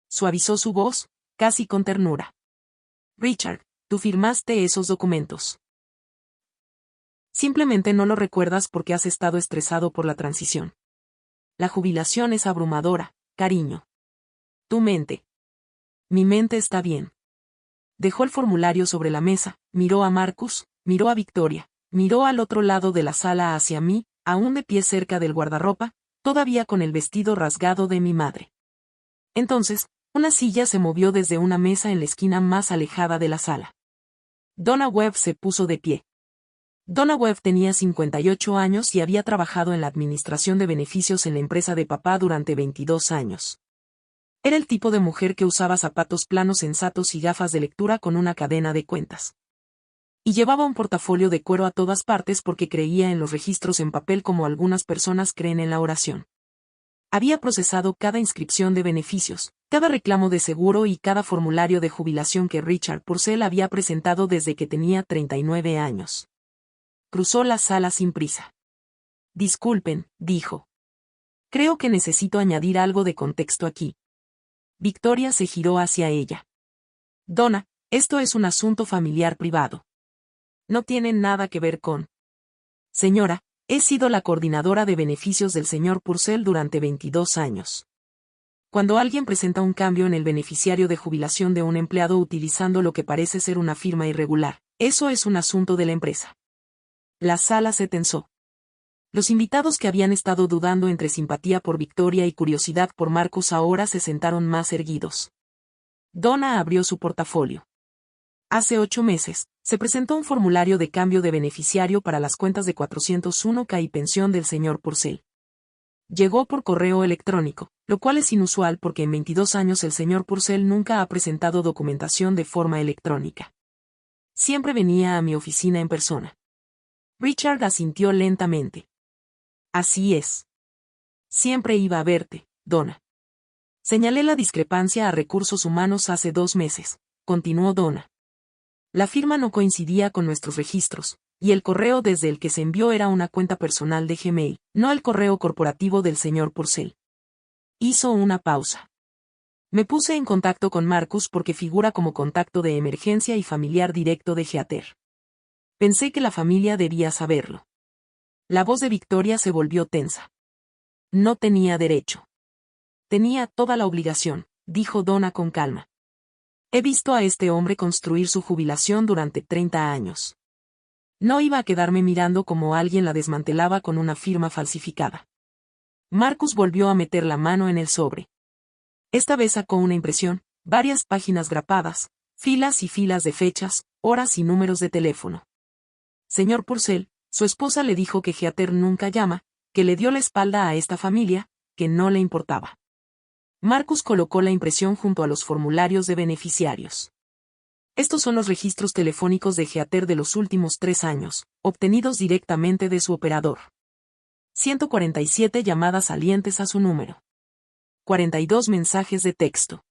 Suavizó su voz, casi con ternura. Richard, tú firmaste esos documentos. Simplemente no lo recuerdas porque has estado estresado por la transición. La jubilación es abrumadora, cariño. Tu mente. Mi mente está bien. Dejó el formulario sobre la mesa, miró a Marcus, miró a Victoria, miró al otro lado de la sala hacia mí, aún de pie cerca del guardarropa, todavía con el vestido rasgado de mi madre. Entonces, una silla se movió desde una mesa en la esquina más alejada de la sala. Donna Webb se puso de pie. Donna Webb tenía 58 años y había trabajado en la administración de beneficios en la empresa de papá durante 22 años. Era el tipo de mujer que usaba zapatos planos sensatos y gafas de lectura con una cadena de cuentas. Y llevaba un portafolio de cuero a todas partes porque creía en los registros en papel como algunas personas creen en la oración. Había procesado cada inscripción de beneficios, cada reclamo de seguro y cada formulario de jubilación que Richard Purcell había presentado desde que tenía 39 años. Cruzó la sala sin prisa. Disculpen, dijo. Creo que necesito añadir algo de contexto aquí. Victoria se giró hacia ella. Donna, esto es un asunto familiar privado. No tiene nada que ver con... Señora, he sido la coordinadora de beneficios del señor Purcell durante 22 años. Cuando alguien presenta un cambio en el beneficiario de jubilación de un empleado utilizando lo que parece ser una firma irregular, eso es un asunto de la empresa. La sala se tensó. Los invitados que habían estado dudando entre simpatía por Victoria y curiosidad por Marcus ahora se sentaron más erguidos. Donna abrió su portafolio. Hace 8 meses, se presentó un formulario de cambio de beneficiario para las cuentas de 401k y pensión del señor Purcell. Llegó por correo electrónico, lo cual es inusual porque en 22 años el señor Purcell nunca ha presentado documentación de forma electrónica. Siempre venía a mi oficina en persona. Richard asintió lentamente. Así es. Siempre iba a verte, Donna. Señalé la discrepancia a recursos humanos hace 2 meses, continuó Donna. La firma no coincidía con nuestros registros, y el correo desde el que se envió era una cuenta personal de Gmail, no el correo corporativo del señor Purcell. Hizo una pausa. Me puse en contacto con Marcus porque figura como contacto de emergencia y familiar directo de Heather. Pensé que la familia debía saberlo. La voz de Victoria se volvió tensa. No tenía derecho. Tenía toda la obligación, dijo Donna con calma. He visto a este hombre construir su jubilación durante 30 años. No iba a quedarme mirando como alguien la desmantelaba con una firma falsificada. Marcus volvió a meter la mano en el sobre. Esta vez sacó una impresión, varias páginas grapadas, filas y filas de fechas, horas y números de teléfono. Señor Purcell, su esposa le dijo que Heather nunca llama, que le dio la espalda a esta familia, que no le importaba. Marcus colocó la impresión junto a los formularios de beneficiarios. Estos son los registros telefónicos de Heather de los últimos 3 años, obtenidos directamente de su operador. 147 llamadas salientes a su número. 42 mensajes de texto.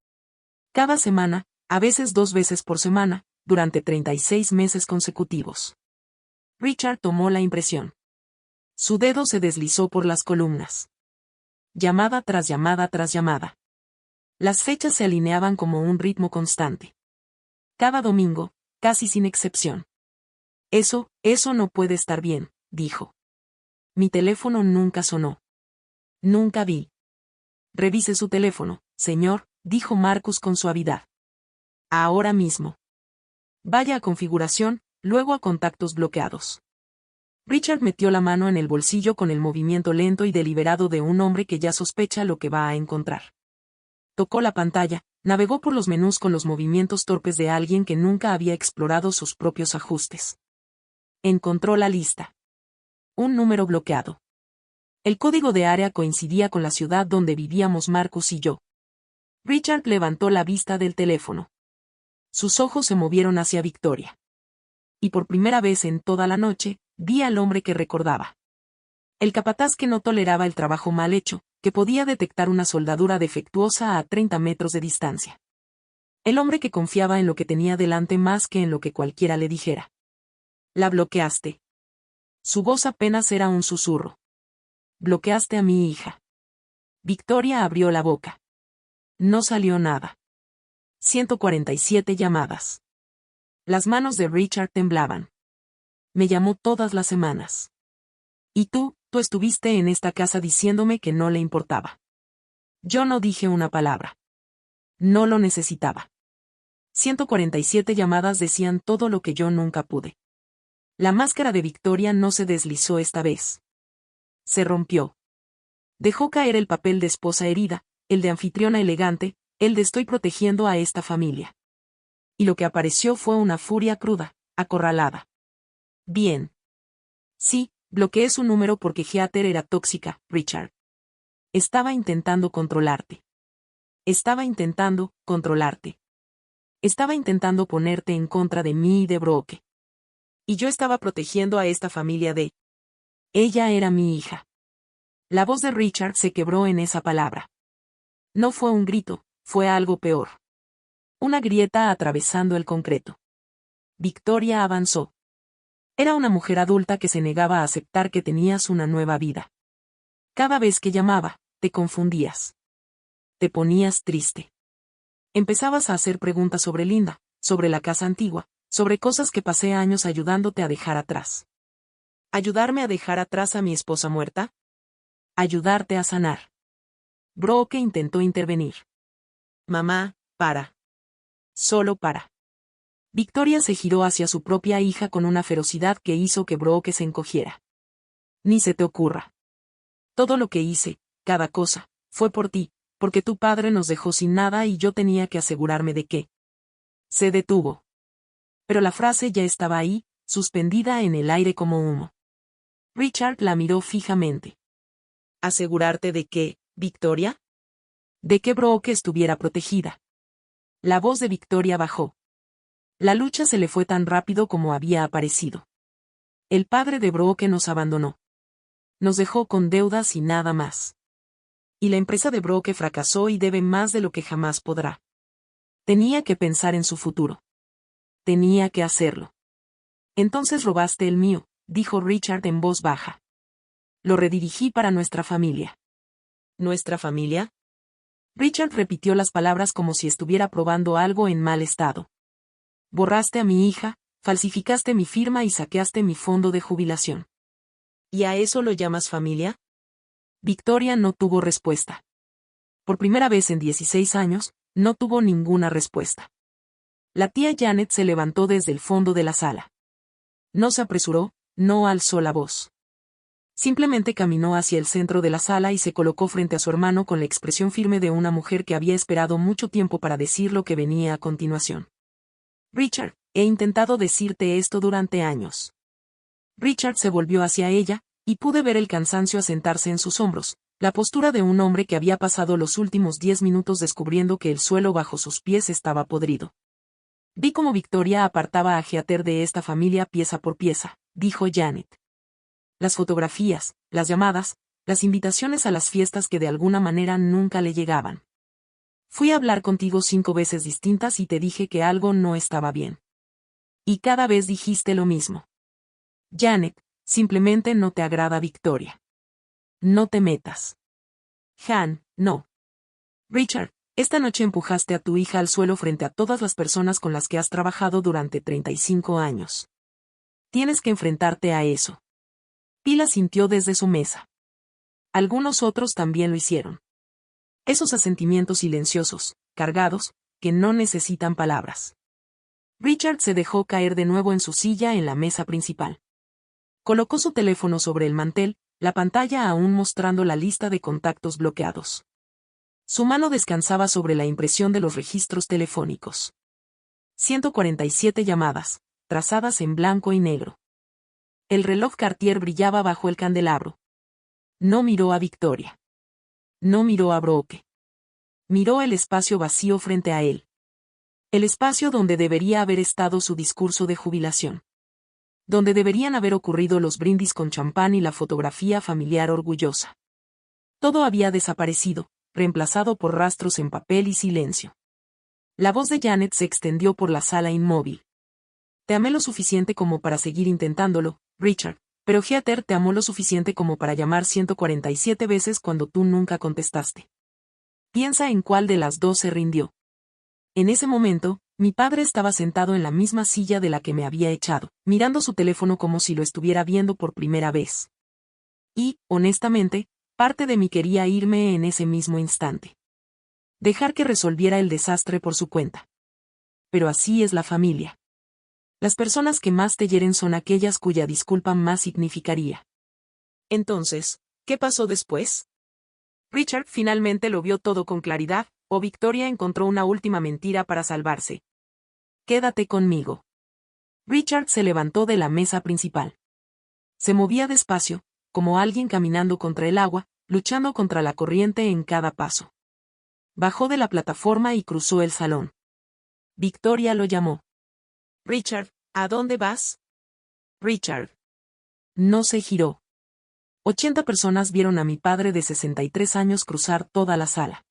Cada semana, a veces 2 veces por semana, durante 36 meses consecutivos. Richard tomó la impresión. Su dedo se deslizó por las columnas. Llamada tras llamada tras llamada. Las fechas se alineaban como un ritmo constante. Cada domingo, casi sin excepción. Eso no puede estar bien, dijo. Mi teléfono nunca sonó. Nunca vi. Revise su teléfono, señor, dijo Marcus con suavidad. Ahora mismo. Vaya a configuración, luego a contactos bloqueados. Richard metió la mano en el bolsillo con el movimiento lento y deliberado de un hombre que ya sospecha lo que va a encontrar. Tocó la pantalla, navegó por los menús con los movimientos torpes de alguien que nunca había explorado sus propios ajustes. Encontró la lista. Un número bloqueado. El código de área coincidía con la ciudad donde vivíamos Marcus y yo. Richard levantó la vista del teléfono. Sus ojos se movieron hacia Victoria. Y por primera vez en toda la noche, vi al hombre que recordaba. El capataz que no toleraba el trabajo mal hecho, que podía detectar una soldadura defectuosa a 30 metros de distancia. El hombre que confiaba en lo que tenía delante más que en lo que cualquiera le dijera. La bloqueaste. Su voz apenas era un susurro. Bloqueaste a mi hija. Victoria abrió la boca. No salió nada. 147 llamadas. Las manos de Richard temblaban. Me llamó todas las semanas. Y tú estuviste en esta casa diciéndome que no le importaba. Yo no dije una palabra. No lo necesitaba. 147 llamadas decían todo lo que yo nunca pude. La máscara de Victoria no se deslizó esta vez. Se rompió. Dejó caer el papel de esposa herida, el de anfitriona elegante, el de estoy protegiendo a esta familia. Y lo que apareció fue una furia cruda, acorralada. Bien. Sí, bloqueé su número porque Heather era tóxica, Richard. Estaba intentando controlarte. Estaba intentando controlarte. Estaba intentando ponerte en contra de mí y de Brooke. Y yo estaba protegiendo a esta familia de... Ella era mi hija. La voz de Richard se quebró en esa palabra. No fue un grito, fue algo peor. Una grieta atravesando el concreto. Victoria avanzó. Era una mujer adulta que se negaba a aceptar que tenías una nueva vida. Cada vez que llamaba, te confundías. Te ponías triste. Empezabas a hacer preguntas sobre Linda, sobre la casa antigua, sobre cosas que pasé años ayudándote a dejar atrás. ¿Ayudarme a dejar atrás a mi esposa muerta? Ayudarte a sanar. Brooke intentó intervenir. Mamá, para. Solo para. Victoria se giró hacia su propia hija con una ferocidad que hizo que Brooke se encogiera. Ni se te ocurra. Todo lo que hice, cada cosa, fue por ti, porque tu padre nos dejó sin nada y yo tenía que asegurarme de que. Se detuvo. Pero la frase ya estaba ahí, suspendida en el aire como humo. Richard la miró fijamente. ¿Asegurarte de qué, Victoria? De que Brooke estuviera protegida. La voz de Victoria bajó. La lucha se le fue tan rápido como había aparecido. El padre de Brooke nos abandonó. Nos dejó con deudas y nada más. Y la empresa de Brooke fracasó y debe más de lo que jamás podrá. Tenía que pensar en su futuro. Tenía que hacerlo. Entonces robaste el mío, dijo Richard en voz baja. Lo redirigí para nuestra familia. ¿Nuestra familia? Richard repitió las palabras como si estuviera probando algo en mal estado. Borraste a mi hija, falsificaste mi firma y saqueaste mi fondo de jubilación. ¿Y a eso lo llamas familia? Victoria no tuvo respuesta. Por primera vez en 16 años, no tuvo ninguna respuesta. La tía Janet se levantó desde el fondo de la sala. No se apresuró, no alzó la voz. Simplemente caminó hacia el centro de la sala y se colocó frente a su hermano con la expresión firme de una mujer que había esperado mucho tiempo para decir lo que venía a continuación. Richard, he intentado decirte esto durante años. Richard se volvió hacia ella, y pude ver el cansancio asentarse en sus hombros, la postura de un hombre que había pasado los últimos 10 minutos descubriendo que el suelo bajo sus pies estaba podrido. Vi cómo Victoria apartaba a Heather de esta familia pieza por pieza, dijo Janet. Las fotografías, las llamadas, las invitaciones a las fiestas que de alguna manera nunca le llegaban. Fui a hablar contigo 5 veces distintas y te dije que algo no estaba bien. Y cada vez dijiste lo mismo. Janet, simplemente no te agrada Victoria. No te metas. Han, no. Richard, esta noche empujaste a tu hija al suelo frente a todas las personas con las que has trabajado durante 35 años. Tienes que enfrentarte a eso. Pila sintió desde su mesa. Algunos otros también lo hicieron. Esos asentimientos silenciosos, cargados, que no necesitan palabras. Richard se dejó caer de nuevo en su silla en la mesa principal. Colocó su teléfono sobre el mantel, la pantalla aún mostrando la lista de contactos bloqueados. Su mano descansaba sobre la impresión de los registros telefónicos. 147 llamadas, trazadas en blanco y negro. El reloj Cartier brillaba bajo el candelabro. No miró a Victoria. No miró a Brooke. Miró el espacio vacío frente a él. El espacio donde debería haber estado su discurso de jubilación. Donde deberían haber ocurrido los brindis con champán y la fotografía familiar orgullosa. Todo había desaparecido, reemplazado por rastros en papel y silencio. La voz de Janet se extendió por la sala inmóvil. Te amé lo suficiente como para seguir intentándolo, Richard, pero Heather te amó lo suficiente como para llamar 147 veces cuando tú nunca contestaste. Piensa en cuál de las dos se rindió. En ese momento, mi padre estaba sentado en la misma silla de la que me había echado, mirando su teléfono como si lo estuviera viendo por primera vez. Y, honestamente, parte de mí quería irme en ese mismo instante. Dejar que resolviera el desastre por su cuenta. Pero así es la familia. Las personas que más te hieren son aquellas cuya disculpa más significaría. Entonces, ¿qué pasó después? Richard finalmente lo vio todo con claridad, o Victoria encontró una última mentira para salvarse. Quédate conmigo. Richard se levantó de la mesa principal. Se movía despacio, como alguien caminando contra el agua, luchando contra la corriente en cada paso. Bajó de la plataforma y cruzó el salón. Victoria lo llamó. Richard, ¿a dónde vas? Richard. No se giró. 80 personas vieron a mi padre de 63 años cruzar toda la sala.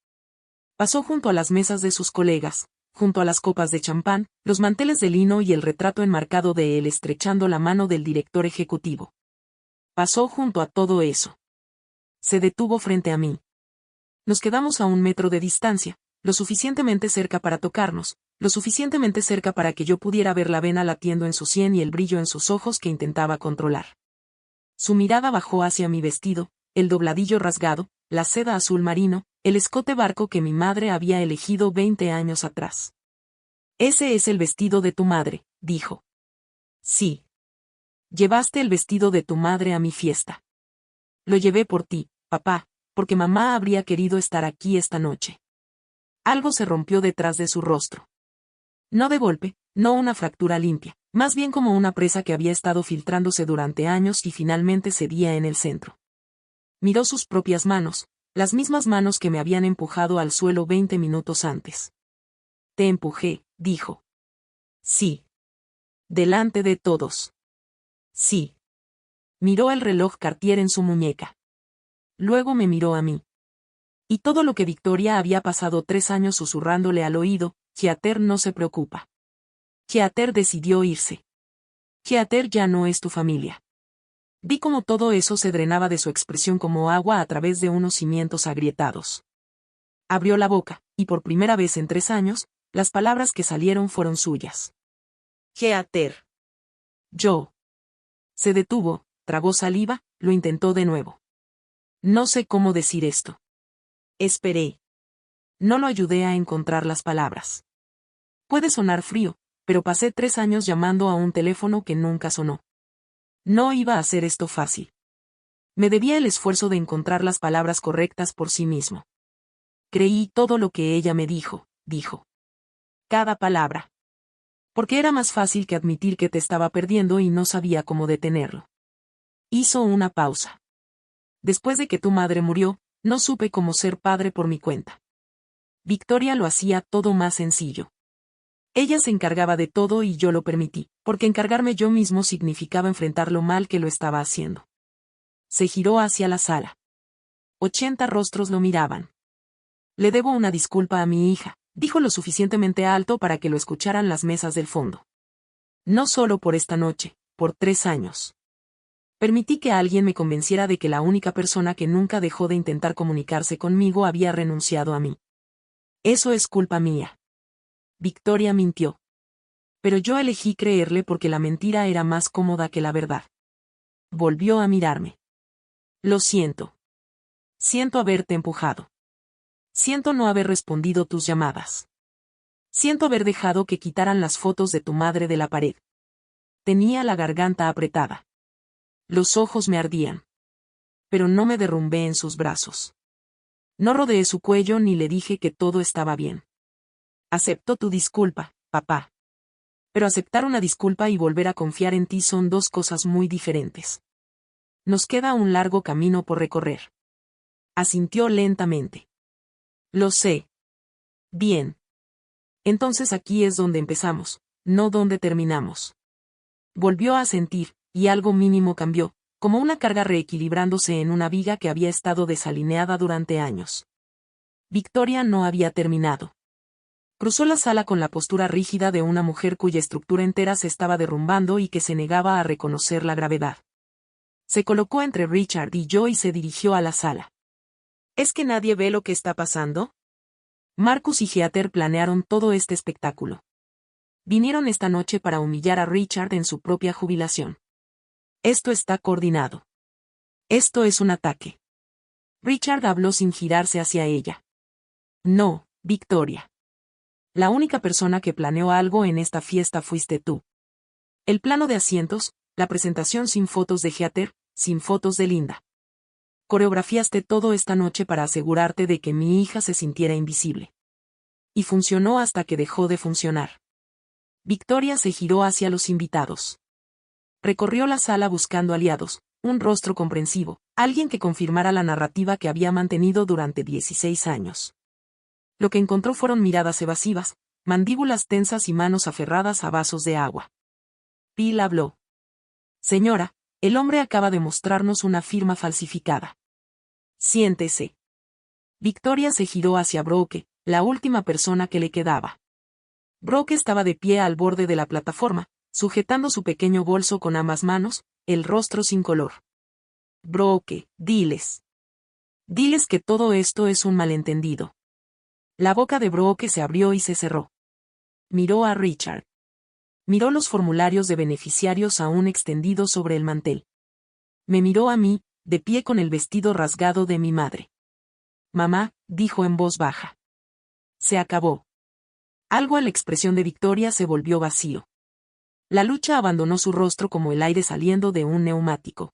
Pasó junto a las mesas de sus colegas, junto a las copas de champán, los manteles de lino y el retrato enmarcado de él estrechando la mano del director ejecutivo. Pasó junto a todo eso. Se detuvo frente a mí. Nos quedamos a 1 metro de distancia, lo suficientemente cerca para tocarnos, lo suficientemente cerca para que yo pudiera ver la vena latiendo en su sien y el brillo en sus ojos que intentaba controlar. Su mirada bajó hacia mi vestido, el dobladillo rasgado, la seda azul marino, el escote barco que mi madre había elegido 20 años atrás. Ese es el vestido de tu madre, dijo. Sí. Llevaste el vestido de tu madre a mi fiesta. Lo llevé por ti, papá, porque mamá habría querido estar aquí esta noche. Algo se rompió detrás de su rostro. No de golpe, no una fractura limpia, más bien como una presa que había estado filtrándose durante años y finalmente cedía en el centro. Miró sus propias manos, las mismas manos que me habían empujado al suelo 20 minutos antes. Te empujé, dijo. Sí. Delante de todos. Sí. Miró el reloj Cartier en su muñeca. Luego me miró a mí. Y todo lo que Victoria había pasado 3 años susurrándole al oído, Heather no se preocupa. Heather decidió irse. Heather ya no es tu familia. Vi cómo todo eso se drenaba de su expresión como agua a través de unos cimientos agrietados. Abrió la boca, y por primera vez en 3 años, las palabras que salieron fueron suyas. Heather. Yo. Se detuvo, tragó saliva, lo intentó de nuevo. No sé cómo decir esto. Esperé. No lo ayudé a encontrar las palabras. Puede sonar frío, pero pasé 3 años llamando a un teléfono que nunca sonó. No iba a ser esto fácil. Me debía el esfuerzo de encontrar las palabras correctas por sí mismo. Creí todo lo que ella me dijo. Cada palabra. Porque era más fácil que admitir que te estaba perdiendo y no sabía cómo detenerlo. Hizo una pausa. Después de que tu madre murió, no supe cómo ser padre por mi cuenta. Victoria lo hacía todo más sencillo. Ella se encargaba de todo y yo lo permití, porque encargarme yo mismo significaba enfrentar lo mal que lo estaba haciendo. Se giró hacia la sala. 80 rostros lo miraban. Le debo una disculpa a mi hija, dijo lo suficientemente alto para que lo escucharan las mesas del fondo. No solo por esta noche, por 3 años. Permití que alguien me convenciera de que la única persona que nunca dejó de intentar comunicarse conmigo había renunciado a mí. Eso es culpa mía. Victoria mintió. Pero yo elegí creerle porque la mentira era más cómoda que la verdad. Volvió a mirarme. Lo siento. Siento haberte empujado. Siento no haber respondido tus llamadas. Siento haber dejado que quitaran las fotos de tu madre de la pared. Tenía la garganta apretada. Los ojos me ardían. Pero no me derrumbé en sus brazos. No rodeé su cuello ni le dije que todo estaba bien. Acepto tu disculpa, papá. Pero aceptar una disculpa y volver a confiar en ti son 2 cosas muy diferentes. Nos queda un largo camino por recorrer. Asintió lentamente. Lo sé. Bien. Entonces aquí es donde empezamos, no donde terminamos. Volvió a sentir, y algo mínimo cambió, como una carga reequilibrándose en una viga que había estado desalineada durante años. Victoria no había terminado. Cruzó la sala con la postura rígida de una mujer cuya estructura entera se estaba derrumbando y que se negaba a reconocer la gravedad. Se colocó entre Richard y yo y se dirigió a la sala. ¿Es que nadie ve lo que está pasando? Marcus y Heather planearon todo este espectáculo. Vinieron esta noche para humillar a Richard en su propia jubilación. Esto está coordinado. Esto es un ataque. Richard habló sin girarse hacia ella. No, Victoria. La única persona que planeó algo en esta fiesta fuiste tú. El plano de asientos, la presentación sin fotos de Heather, sin fotos de Linda. Coreografiaste todo esta noche para asegurarte de que mi hija se sintiera invisible. Y funcionó hasta que dejó de funcionar. Victoria se giró hacia los invitados. Recorrió la sala buscando aliados, un rostro comprensivo, alguien que confirmara la narrativa que había mantenido durante 16 años. Lo que encontró fueron miradas evasivas, mandíbulas tensas y manos aferradas a vasos de agua. Bill habló. Señora, el hombre acaba de mostrarnos una firma falsificada. Siéntese. Victoria se giró hacia Brooke, la última persona que le quedaba. Brooke estaba de pie al borde de la plataforma, sujetando su pequeño bolso con ambas manos, el rostro sin color. Brooke, diles. Diles que todo esto es un malentendido. La boca de Brooke se abrió y se cerró. Miró a Richard. Miró los formularios de beneficiarios aún extendidos sobre el mantel. Me miró a mí, de pie con el vestido rasgado de mi madre. Mamá, dijo en voz baja. Se acabó. Algo a la expresión de Victoria se volvió vacío. La lucha abandonó su rostro como el aire saliendo de un neumático.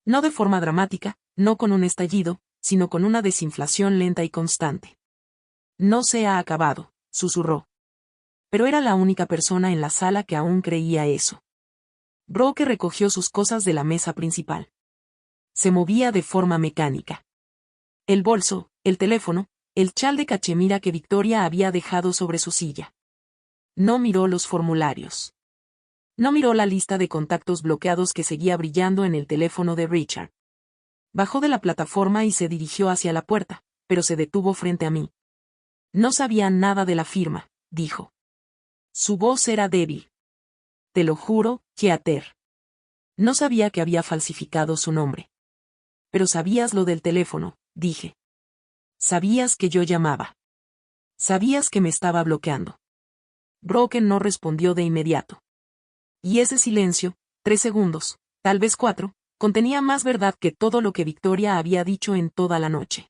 No de forma dramática, no con un estallido, sino con una desinflación lenta y constante. No se ha acabado, susurró. Pero era la única persona en la sala que aún creía eso. Brooke recogió sus cosas de la mesa principal. Se movía de forma mecánica. El bolso, el teléfono, el chal de cachemira que Victoria había dejado sobre su silla. No miró los formularios. No miró la lista de contactos bloqueados que seguía brillando en el teléfono de Richard. Bajó de la plataforma y se dirigió hacia la puerta, pero se detuvo frente a mí. No sabía nada de la firma, dijo. Su voz era débil. Te lo juro, Heather. No sabía que había falsificado su nombre. Pero sabías lo del teléfono, dije. Sabías que yo llamaba. Sabías que me estaba bloqueando. Brooke no respondió de inmediato. Y ese silencio, 3 segundos, tal vez 4, contenía más verdad que todo lo que Victoria había dicho en toda la noche.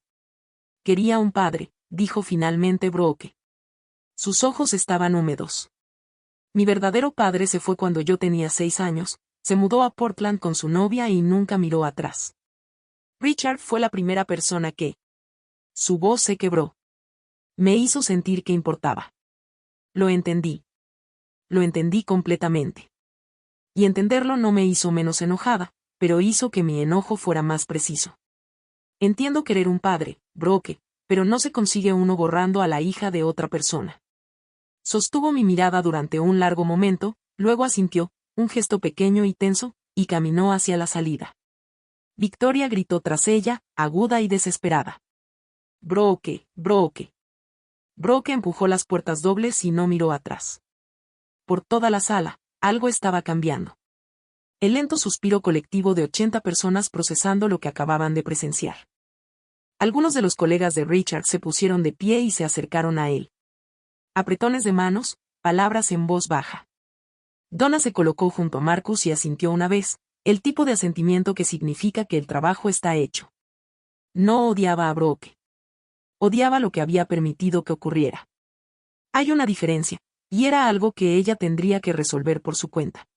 Quería un padre, dijo finalmente Brooke. Sus ojos estaban húmedos. Mi verdadero padre se fue cuando yo tenía 6 años, se mudó a Portland con su novia y nunca miró atrás. Richard fue la primera persona que... Su voz se quebró. Me hizo sentir que importaba. Lo entendí. Lo entendí completamente. Y entenderlo no me hizo menos enojada, pero hizo que mi enojo fuera más preciso. Entiendo querer un padre, Brooke, pero no se consigue uno borrando a la hija de otra persona. Sostuvo mi mirada durante un largo momento, luego asintió, un gesto pequeño y tenso, y caminó hacia la salida. Victoria gritó tras ella, aguda y desesperada. Brooke, Brooke. Brooke empujó las puertas dobles y no miró atrás. Por toda la sala, algo estaba cambiando. El lento suspiro colectivo de 80 personas procesando lo que acababan de presenciar. Algunos de los colegas de Richard se pusieron de pie y se acercaron a él. Apretones de manos, palabras en voz baja. Donna se colocó junto a Marcus y asintió una vez, el tipo de asentimiento que significa que el trabajo está hecho. No odiaba a Brooke. Odiaba lo que había permitido que ocurriera. Hay una diferencia, y era algo que ella tendría que resolver por su cuenta.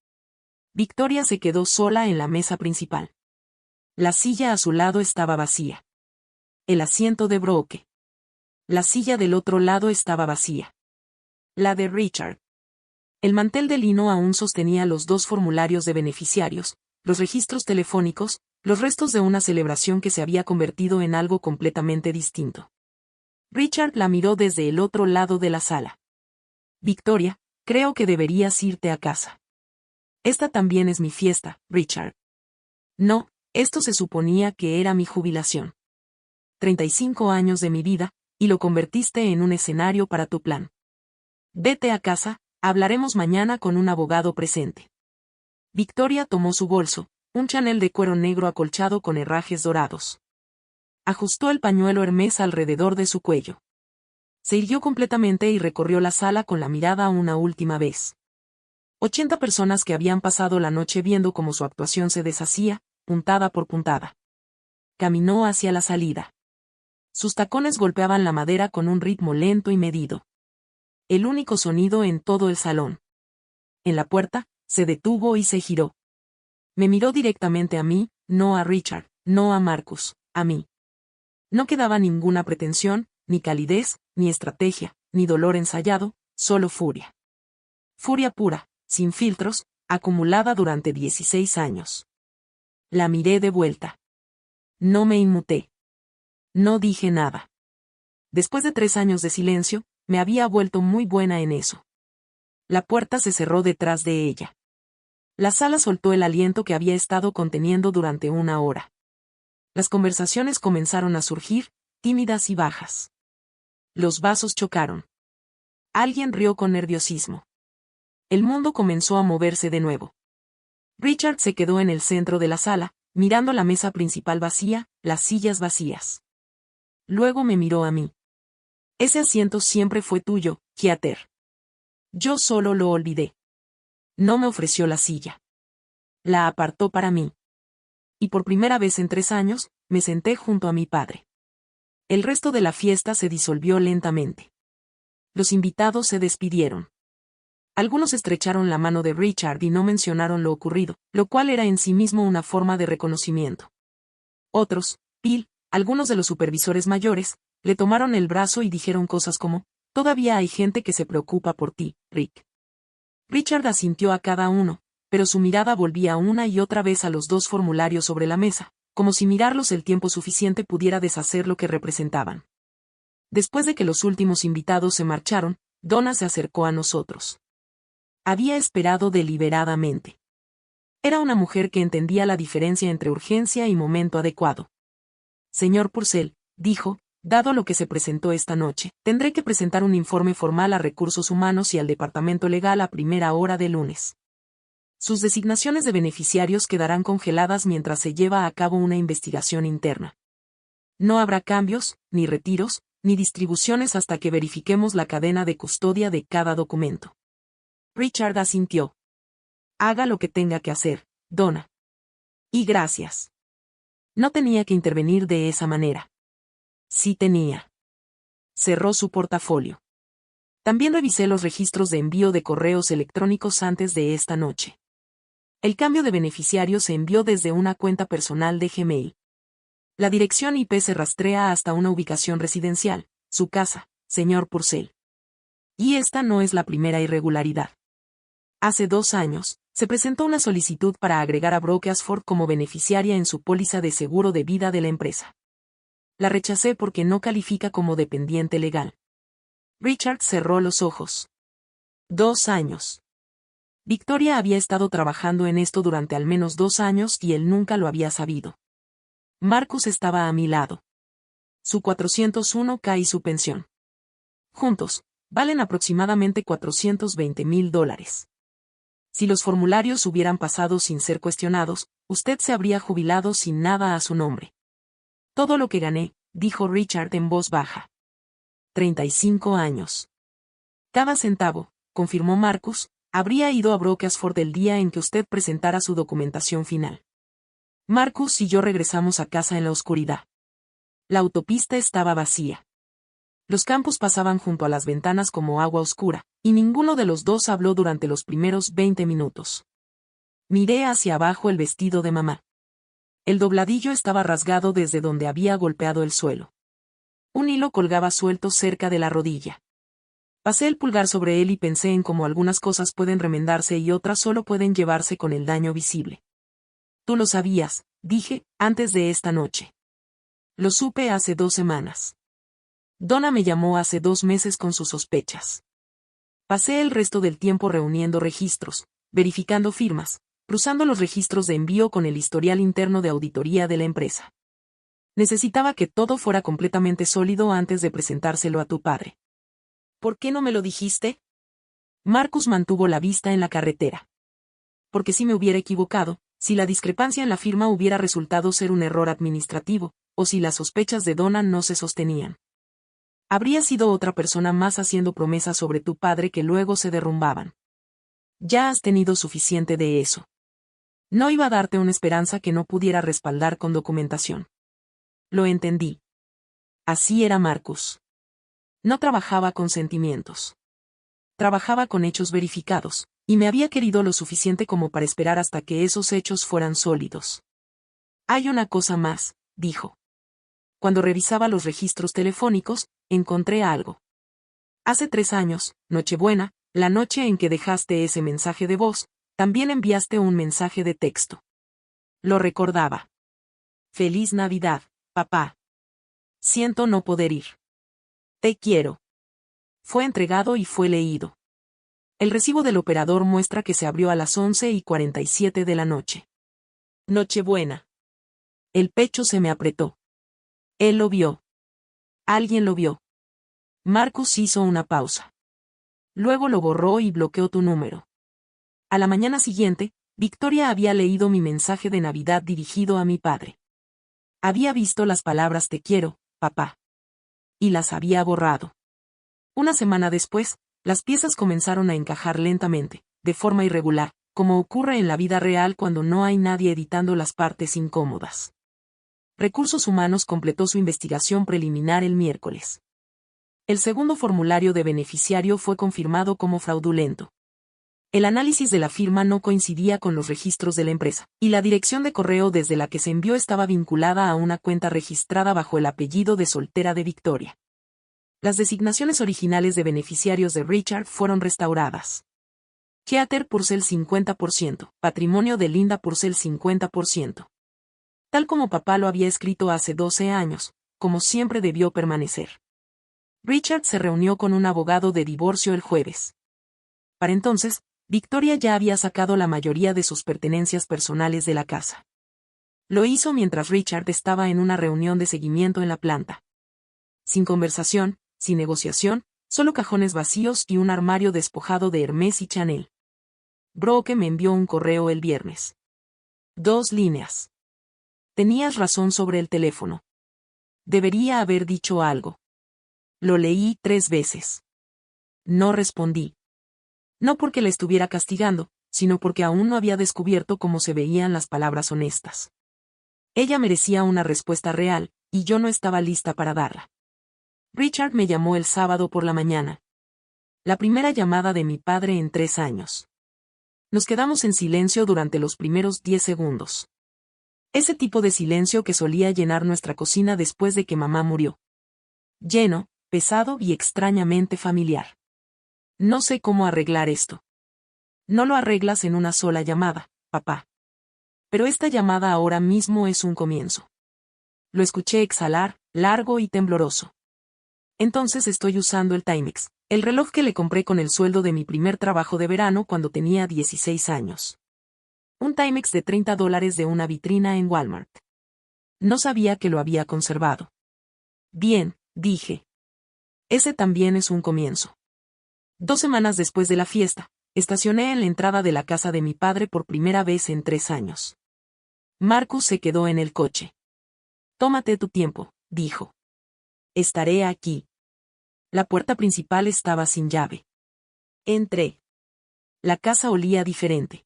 Victoria se quedó sola en la mesa principal. La silla a su lado estaba vacía. El asiento de Brooke. La silla del otro lado estaba vacía. La de Richard. El mantel de lino aún sostenía los 2 formularios de beneficiarios, los registros telefónicos, los restos de una celebración que se había convertido en algo completamente distinto. Richard la miró desde el otro lado de la sala. Victoria, creo que deberías irte a casa. Esta también es mi fiesta, Richard. No, esto se suponía que era mi jubilación. 35 años de mi vida, y lo convertiste en un escenario para tu plan. Vete a casa, hablaremos mañana con un abogado presente. Victoria tomó su bolso, un Chanel de cuero negro acolchado con herrajes dorados. Ajustó el pañuelo Hermès alrededor de su cuello. Se irguió completamente y recorrió la sala con la mirada una última vez. 80 personas que habían pasado la noche viendo cómo su actuación se deshacía, puntada por puntada. Caminó hacia la salida. Sus tacones golpeaban la madera con un ritmo lento y medido. El único sonido en todo el salón. En la puerta, se detuvo y se giró. Me miró directamente a mí, no a Richard, no a Marcus, a mí. No quedaba ninguna pretensión, ni calidez, ni estrategia, ni dolor ensayado, solo furia. Furia pura, sin filtros, acumulada durante 16 años. La miré de vuelta. No me inmuté. No dije nada. Después de 3 años de silencio, me había vuelto muy buena en eso. La puerta se cerró detrás de ella. La sala soltó el aliento que había estado conteniendo durante 1 hora. Las conversaciones comenzaron a surgir, tímidas y bajas. Los vasos chocaron. Alguien rió con nerviosismo. El mundo comenzó a moverse de nuevo. Richard se quedó en el centro de la sala, mirando la mesa principal vacía, las sillas vacías. Luego me miró a mí. Ese asiento siempre fue tuyo, Heather. Yo solo lo olvidé. No me ofreció la silla. La apartó para mí. Y por primera vez en 3 años, me senté junto a mi padre. El resto de la fiesta se disolvió lentamente. Los invitados se despidieron. Algunos estrecharon la mano de Richard y no mencionaron lo ocurrido, lo cual era en sí mismo una forma de reconocimiento. Otros, Bill, algunos de los supervisores mayores, le tomaron el brazo y dijeron cosas como, todavía hay gente que se preocupa por ti, Rick. Richard asintió a cada uno, pero su mirada volvía una y otra vez a los 2 formularios sobre la mesa, como si mirarlos el tiempo suficiente pudiera deshacer lo que representaban. Después de que los últimos invitados se marcharon, Donna se acercó a nosotros. Había esperado deliberadamente. Era una mujer que entendía la diferencia entre urgencia y momento adecuado. Señor Purcell, dijo, dado lo que se presentó esta noche, tendré que presentar un informe formal a Recursos Humanos y al Departamento Legal a primera hora de lunes. Sus designaciones de beneficiarios quedarán congeladas mientras se lleva a cabo una investigación interna. No habrá cambios, ni retiros, ni distribuciones hasta que verifiquemos la cadena de custodia de cada documento. Richard asintió. Haga lo que tenga que hacer, Donna. Y gracias. No tenía que intervenir de esa manera. Sí tenía. Cerró su portafolio. También revisé los registros de envío de correos electrónicos antes de esta noche. El cambio de beneficiario se envió desde una cuenta personal de Gmail. La dirección IP se rastrea hasta una ubicación residencial, su casa, señor Purcell. Y esta no es la primera irregularidad. Hace 2 años, se presentó una solicitud para agregar a Brocasford como beneficiaria en su póliza de seguro de vida de la empresa. La rechacé porque no califica como dependiente legal. Richard cerró los ojos. 2 años. Victoria había estado trabajando en esto durante al menos 2 años y él nunca lo había sabido. Marcus estaba a mi lado. Su 401k y su pensión. Juntos, valen aproximadamente $420,000. Si los formularios hubieran pasado sin ser cuestionados, usted se habría jubilado sin nada a su nombre. Todo lo que gané, dijo Richard en voz baja. 35 años. Cada centavo, confirmó Marcus, habría ido a Brocasford el día en que usted presentara su documentación final. Marcus y yo regresamos a casa en la oscuridad. La autopista estaba vacía. Los campos pasaban junto a las ventanas como agua oscura, y ninguno de los dos habló durante los primeros 20 minutos. Miré hacia abajo el vestido de mamá. El dobladillo estaba rasgado desde donde había golpeado el suelo. Un hilo colgaba suelto cerca de la rodilla. Pasé el pulgar sobre él y pensé en cómo algunas cosas pueden remendarse y otras solo pueden llevarse con el daño visible. Tú lo sabías, dije, antes de esta noche. Lo supe hace 2 semanas. Donna me llamó hace 2 meses con sus sospechas. Pasé el resto del tiempo reuniendo registros, verificando firmas, cruzando los registros de envío con el historial interno de auditoría de la empresa. Necesitaba que todo fuera completamente sólido antes de presentárselo a tu padre. ¿Por qué no me lo dijiste? Marcus mantuvo la vista en la carretera. Porque si me hubiera equivocado, si la discrepancia en la firma hubiera resultado ser un error administrativo, o si las sospechas de Donna no se sostenían. Habría sido otra persona más haciendo promesas sobre tu padre que luego se derrumbaban. Ya has tenido suficiente de eso. No iba a darte una esperanza que no pudiera respaldar con documentación. Lo entendí. Así era Marcus. No trabajaba con sentimientos. Trabajaba con hechos verificados, y me había querido lo suficiente como para esperar hasta que esos hechos fueran sólidos. Hay una cosa más, dijo. Cuando revisaba los registros telefónicos, encontré algo. Hace 3 años, Nochebuena, la noche en que dejaste ese mensaje de voz, también enviaste un mensaje de texto. Lo recordaba. Feliz Navidad, papá. Siento no poder ir. Te quiero. Fue entregado y fue leído. El recibo del operador muestra que se abrió a las 11:47 de la noche. Nochebuena. El pecho se me apretó. Él lo vio. Alguien lo vio. Marcus hizo una pausa. Luego lo borró y bloqueó tu número. A la mañana siguiente, Victoria había leído mi mensaje de Navidad dirigido a mi padre. Había visto las palabras te quiero, papá. Y las había borrado. Una semana después, las piezas comenzaron a encajar lentamente, de forma irregular, como ocurre en la vida real cuando no hay nadie editando las partes incómodas. Recursos Humanos completó su investigación preliminar el miércoles. El segundo formulario de beneficiario fue confirmado como fraudulento. El análisis de la firma no coincidía con los registros de la empresa, y la dirección de correo desde la que se envió estaba vinculada a una cuenta registrada bajo el apellido de soltera de Victoria. Las designaciones originales de beneficiarios de Richard fueron restauradas. Keater Purcell 50%, patrimonio de Linda Purcell 50%. Tal como papá lo había escrito hace 12 años, como siempre debió permanecer. Richard se reunió con un abogado de divorcio el jueves. Para entonces, Victoria ya había sacado la mayoría de sus pertenencias personales de la casa. Lo hizo mientras Richard estaba en una reunión de seguimiento en la planta. Sin conversación, sin negociación, solo cajones vacíos y un armario despojado de Hermès y Chanel. Brooke me envió un correo el viernes. 2 líneas. Tenías razón sobre el teléfono. Debería haber dicho algo. Lo leí 3 veces. No respondí. No porque la estuviera castigando, sino porque aún no había descubierto cómo se veían las palabras honestas. Ella merecía una respuesta real, y yo no estaba lista para darla. Richard me llamó el sábado por la mañana. La primera llamada de mi padre en 3 años. Nos quedamos en silencio durante los primeros 10 segundos. Ese tipo de silencio que solía llenar nuestra cocina después de que mamá murió. Lleno, pesado y extrañamente familiar. No sé cómo arreglar esto. No lo arreglas en una sola llamada, papá. Pero esta llamada ahora mismo es un comienzo. Lo escuché exhalar, largo y tembloroso. Entonces estoy usando el Timex, el reloj que le compré con el sueldo de mi primer trabajo de verano cuando tenía 16 años. Un Timex de $30 de una vitrina en Walmart. No sabía que lo había conservado. Bien, dije. Ese también es un comienzo. 2 semanas después de la fiesta, estacioné en la entrada de la casa de mi padre por primera vez en 3 años. Marcus se quedó en el coche. Tómate tu tiempo, dijo. Estaré aquí. La puerta principal estaba sin llave. Entré. La casa olía diferente.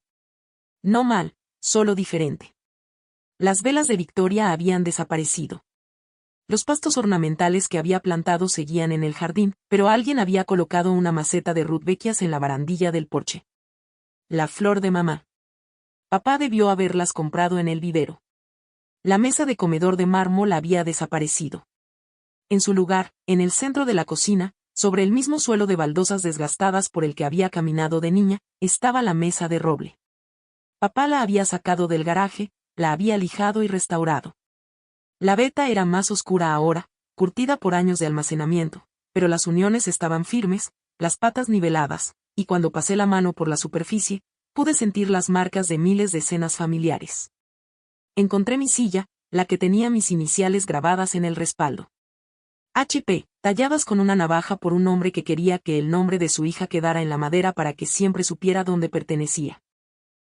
No mal, solo diferente. Las velas de Victoria habían desaparecido. Los pastos ornamentales que había plantado seguían en el jardín, pero alguien había colocado una maceta de rudbeckias en la barandilla del porche. La flor de mamá. Papá debió haberlas comprado en el vivero. La mesa de comedor de mármol había desaparecido. En su lugar, en el centro de la cocina, sobre el mismo suelo de baldosas desgastadas por el que había caminado de niña, estaba la mesa de roble. Papá la había sacado del garaje, la había lijado y restaurado. La veta era más oscura ahora, curtida por años de almacenamiento, pero las uniones estaban firmes, las patas niveladas, y cuando pasé la mano por la superficie, pude sentir las marcas de miles de cenas familiares. Encontré mi silla, la que tenía mis iniciales grabadas en el respaldo. HP, talladas con una navaja por un hombre que quería que el nombre de su hija quedara en la madera para que siempre supiera dónde pertenecía.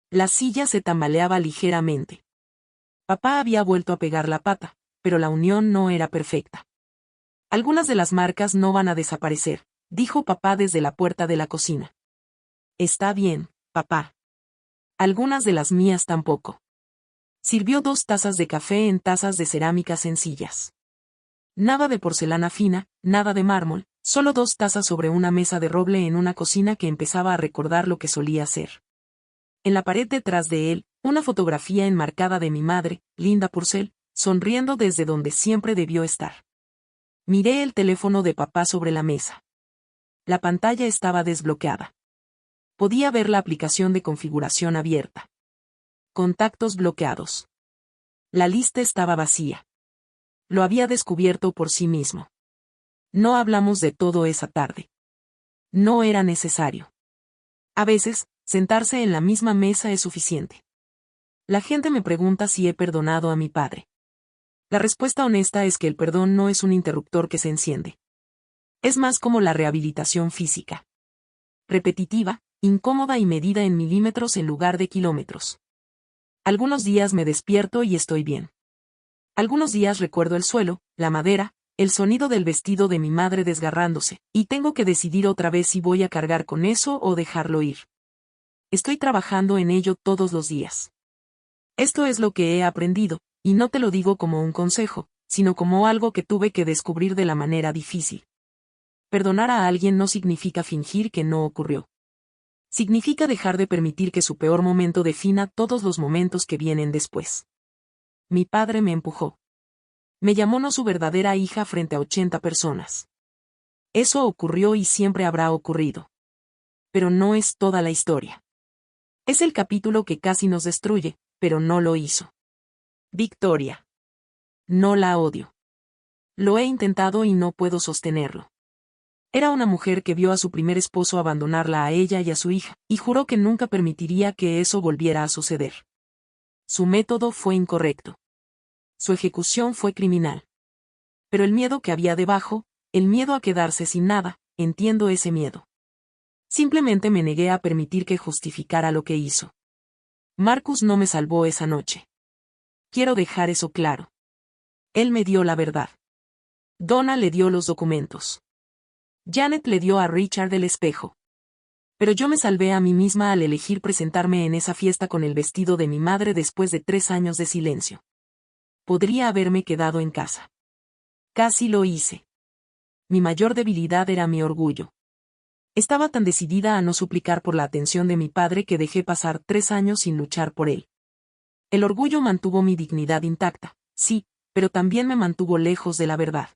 La silla se tambaleaba ligeramente. Papá había vuelto a pegar la pata, pero la unión no era perfecta. Algunas de las marcas no van a desaparecer, dijo papá desde la puerta de la cocina. Está bien, papá. Algunas de las mías tampoco. Sirvió 2 tazas de café en tazas de cerámica sencillas. Nada de porcelana fina, nada de mármol, solo 2 tazas sobre una mesa de roble en una cocina que empezaba a recordar lo que solía ser. En la pared detrás de él, una fotografía enmarcada de mi madre, Linda Purcell, sonriendo desde donde siempre debió estar. Miré el teléfono de papá sobre la mesa. La pantalla estaba desbloqueada. Podía ver la aplicación de configuración abierta. Contactos bloqueados. La lista estaba vacía. Lo había descubierto por sí mismo. No hablamos de todo esa tarde. No era necesario. A veces, sentarse en la misma mesa es suficiente. La gente me pregunta si he perdonado a mi padre. La respuesta honesta es que el perdón no es un interruptor que se enciende. Es más como la rehabilitación física. Repetitiva, incómoda y medida en milímetros en lugar de kilómetros. Algunos días me despierto y estoy bien. Algunos días recuerdo el suelo, la madera, el sonido del vestido de mi madre desgarrándose, y tengo que decidir otra vez si voy a cargar con eso o dejarlo ir. Estoy trabajando en ello todos los días. Esto es lo que he aprendido, y no te lo digo como un consejo, sino como algo que tuve que descubrir de la manera difícil. Perdonar a alguien no significa fingir que no ocurrió. Significa dejar de permitir que su peor momento defina todos los momentos que vienen después. Mi padre me empujó. Me llamó no su verdadera hija frente a 80 personas. Eso ocurrió y siempre habrá ocurrido. Pero no es toda la historia. Es el capítulo que casi nos destruye, pero no lo hizo. Victoria. No la odio. Lo he intentado y no puedo sostenerlo. Era una mujer que vio a su primer esposo abandonarla a ella y a su hija, y juró que nunca permitiría que eso volviera a suceder. Su método fue incorrecto. Su ejecución fue criminal. Pero el miedo que había debajo, el miedo a quedarse sin nada, entiendo ese miedo. Simplemente me negué a permitir que justificara lo que hizo. Marcus no me salvó esa noche. Quiero dejar eso claro. Él me dio la verdad. Donna le dio los documentos. Janet le dio a Richard el espejo. Pero yo me salvé a mí misma al elegir presentarme en esa fiesta con el vestido de mi madre después de 3 años de silencio. Podría haberme quedado en casa. Casi lo hice. Mi mayor debilidad era mi orgullo. Estaba tan decidida a no suplicar por la atención de mi padre que dejé pasar 3 años sin luchar por él. El orgullo mantuvo mi dignidad intacta, sí, pero también me mantuvo lejos de la verdad.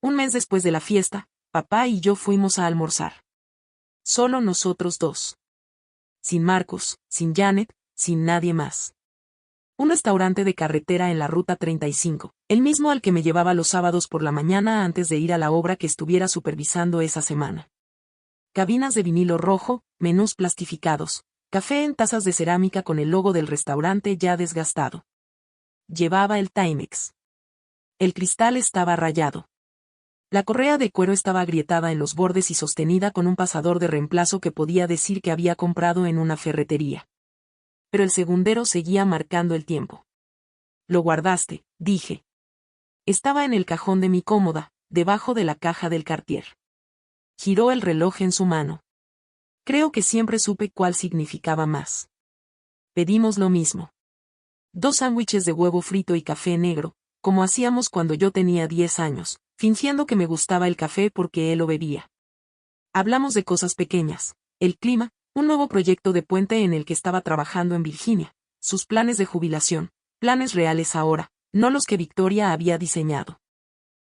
Un mes después de la fiesta, papá y yo fuimos a almorzar. Solo nosotros dos. Sin Marcos, sin Janet, sin nadie más. Un restaurante de carretera en la Ruta 35, el mismo al que me llevaba los sábados por la mañana antes de ir a la obra que estuviera supervisando esa semana. Cabinas de vinilo rojo, menús plastificados, café en tazas de cerámica con el logo del restaurante ya desgastado. Llevaba el Timex. El cristal estaba rayado. La correa de cuero estaba agrietada en los bordes y sostenida con un pasador de reemplazo que podía decir que había comprado en una ferretería. Pero el segundero seguía marcando el tiempo. Lo guardaste, dije. Estaba en el cajón de mi cómoda, debajo de la caja del Cartier. Giró el reloj en su mano. Creo que siempre supe cuál significaba más. Pedimos lo mismo. 2 sándwiches de huevo frito y café negro, como hacíamos cuando yo tenía 10 años, fingiendo que me gustaba el café porque él lo bebía. Hablamos de cosas pequeñas, el clima, un nuevo proyecto de puente en el que estaba trabajando en Virginia, sus planes de jubilación, planes reales ahora, no los que Victoria había diseñado.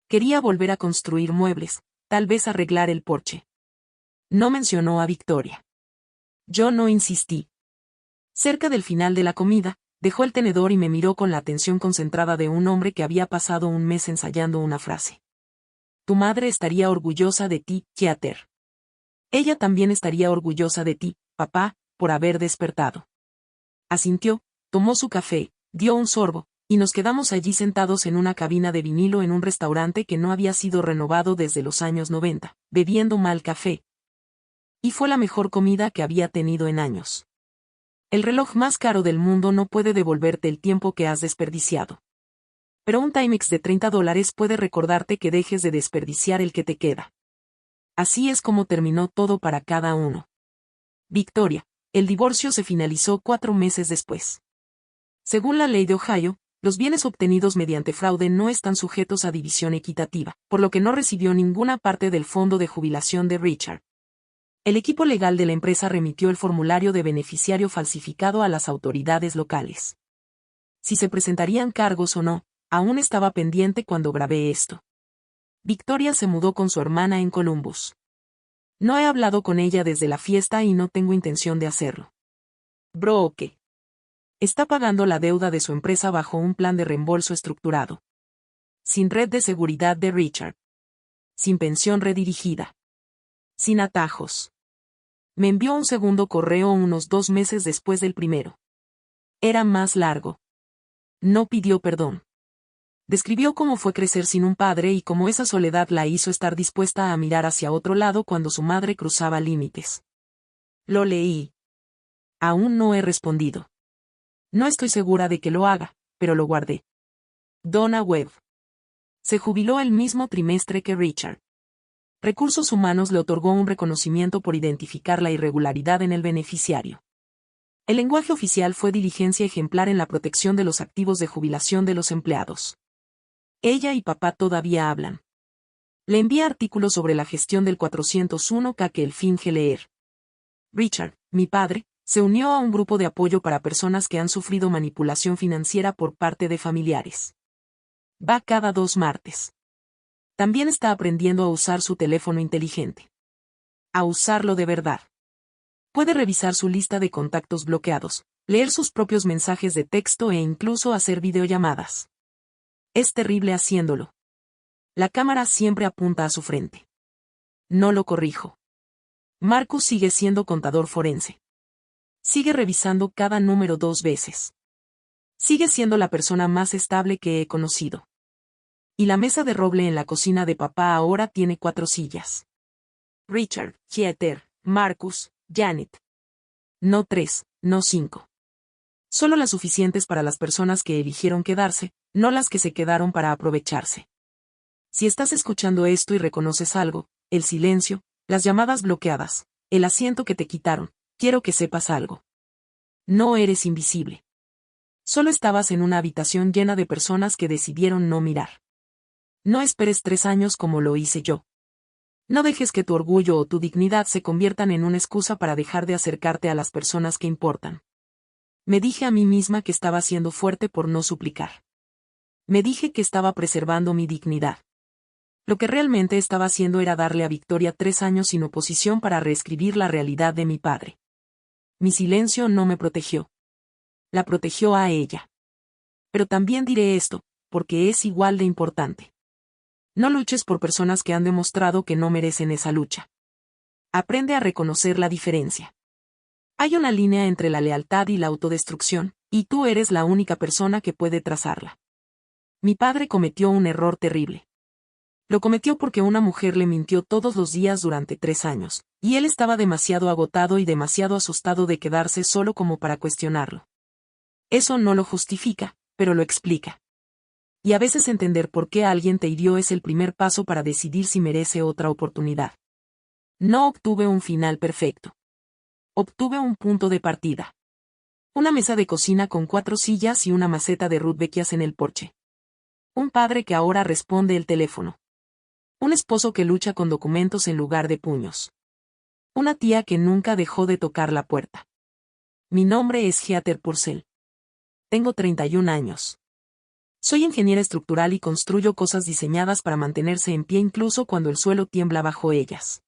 Quería volver a construir muebles, tal vez arreglar el porche. No mencionó a Victoria. Yo no insistí. Cerca del final de la comida, dejó el tenedor y me miró con la atención concentrada de un hombre que había pasado un mes ensayando una frase. Tu madre estaría orgullosa de ti, Keater. Ella también estaría orgullosa de ti, papá, por haber despertado. Asintió, tomó su café, dio un sorbo, y nos quedamos allí sentados en una cabina de vinilo en un restaurante que no había sido renovado desde los años 90, bebiendo mal café. Y fue la mejor comida que había tenido en años. El reloj más caro del mundo no puede devolverte el tiempo que has desperdiciado. Pero un Timex de $30 puede recordarte que dejes de desperdiciar el que te queda. Así es como terminó todo para cada uno. Victoria, el divorcio se finalizó 4 meses después. Según la ley de Ohio, los bienes obtenidos mediante fraude no están sujetos a división equitativa, por lo que no recibió ninguna parte del fondo de jubilación de Richard. El equipo legal de la empresa remitió el formulario de beneficiario falsificado a las autoridades locales. Si se presentarían cargos o no, aún estaba pendiente cuando grabé esto. Victoria se mudó con su hermana en Columbus. No he hablado con ella desde la fiesta y no tengo intención de hacerlo. Brooke. Está pagando la deuda de su empresa bajo un plan de reembolso estructurado. Sin red de seguridad de Richard. Sin pensión redirigida. Sin atajos. Me envió un segundo correo unos 2 meses después del primero. Era más largo. No pidió perdón. Describió cómo fue crecer sin un padre y cómo esa soledad la hizo estar dispuesta a mirar hacia otro lado cuando su madre cruzaba límites. Lo leí. Aún no he respondido. No estoy segura de que lo haga, pero lo guardé. Donna Webb. Se jubiló el mismo trimestre que Richard. Recursos Humanos le otorgó un reconocimiento por identificar la irregularidad en el beneficiario. El lenguaje oficial fue diligencia ejemplar en la protección de los activos de jubilación de los empleados. Ella y papá todavía hablan. Le envía artículos sobre la gestión del 401k que él finge leer. Richard, mi padre, se unió a un grupo de apoyo para personas que han sufrido manipulación financiera por parte de familiares. Va cada 2 martes. También está aprendiendo a usar su teléfono inteligente. A usarlo de verdad. Puede revisar su lista de contactos bloqueados, leer sus propios mensajes de texto e incluso hacer videollamadas. Es terrible haciéndolo. La cámara siempre apunta a su frente. No lo corrijo. Marcus sigue siendo contador forense. Sigue revisando cada número 2 veces. Sigue siendo la persona más estable que he conocido. Y la mesa de roble en la cocina de papá ahora tiene 4 sillas. Richard, Keater, Marcus, Janet. No 3, no 5. Solo las suficientes para las personas que eligieron quedarse, no las que se quedaron para aprovecharse. Si estás escuchando esto y reconoces algo, el silencio, las llamadas bloqueadas, el asiento que te quitaron, quiero que sepas algo. No eres invisible. Solo estabas en una habitación llena de personas que decidieron no mirar. No esperes 3 años como lo hice yo. No dejes que tu orgullo o tu dignidad se conviertan en una excusa para dejar de acercarte a las personas que importan. Me dije a mí misma que estaba siendo fuerte por no suplicar. Me dije que estaba preservando mi dignidad. Lo que realmente estaba haciendo era darle a Victoria 3 años sin oposición para reescribir la realidad de mi padre. Mi silencio no me protegió. La protegió a ella. Pero también diré esto, porque es igual de importante. No luches por personas que han demostrado que no merecen esa lucha. Aprende a reconocer la diferencia. Hay una línea entre la lealtad y la autodestrucción, y tú eres la única persona que puede trazarla. Mi padre cometió un error terrible. Lo cometió porque una mujer le mintió todos los días durante 3 años, y él estaba demasiado agotado y demasiado asustado de quedarse solo como para cuestionarlo. Eso no lo justifica, pero lo explica. Y a veces entender por qué alguien te hirió es el primer paso para decidir si merece otra oportunidad. No obtuve un final perfecto. Obtuve un punto de partida. Una mesa de cocina con 4 sillas y una maceta de rudbeckias en el porche. Un padre que ahora responde el teléfono. Un esposo que lucha con documentos en lugar de puños. Una tía que nunca dejó de tocar la puerta. Mi nombre es Heather Purcell. Tengo 31 años. Soy ingeniera estructural y construyo cosas diseñadas para mantenerse en pie incluso cuando el suelo tiembla bajo ellas.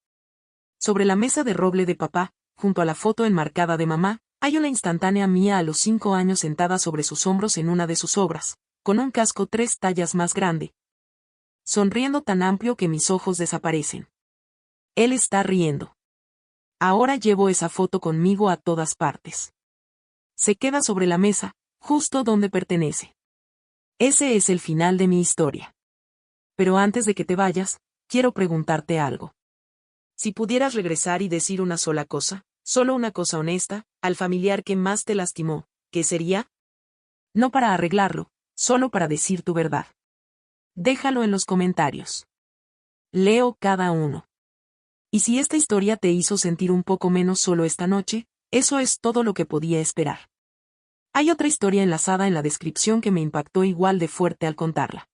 Sobre la mesa de roble de papá, junto a la foto enmarcada de mamá, hay una instantánea mía a los 5 años sentada sobre sus hombros en una de sus obras, con un casco 3 tallas más grande. Sonriendo tan amplio que mis ojos desaparecen. Él está riendo. Ahora llevo esa foto conmigo a todas partes. Se queda sobre la mesa, justo donde pertenece. Ese es el final de mi historia. Pero antes de que te vayas, quiero preguntarte algo. Si pudieras regresar y decir una sola cosa, solo una cosa honesta, al familiar que más te lastimó, ¿qué sería? No para arreglarlo, solo para decir tu verdad. Déjalo en los comentarios. Leo cada uno. Y si esta historia te hizo sentir un poco menos solo esta noche, eso es todo lo que podía esperar. Hay otra historia enlazada en la descripción que me impactó igual de fuerte al contarla.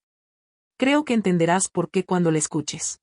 Creo que entenderás por qué cuando la escuches.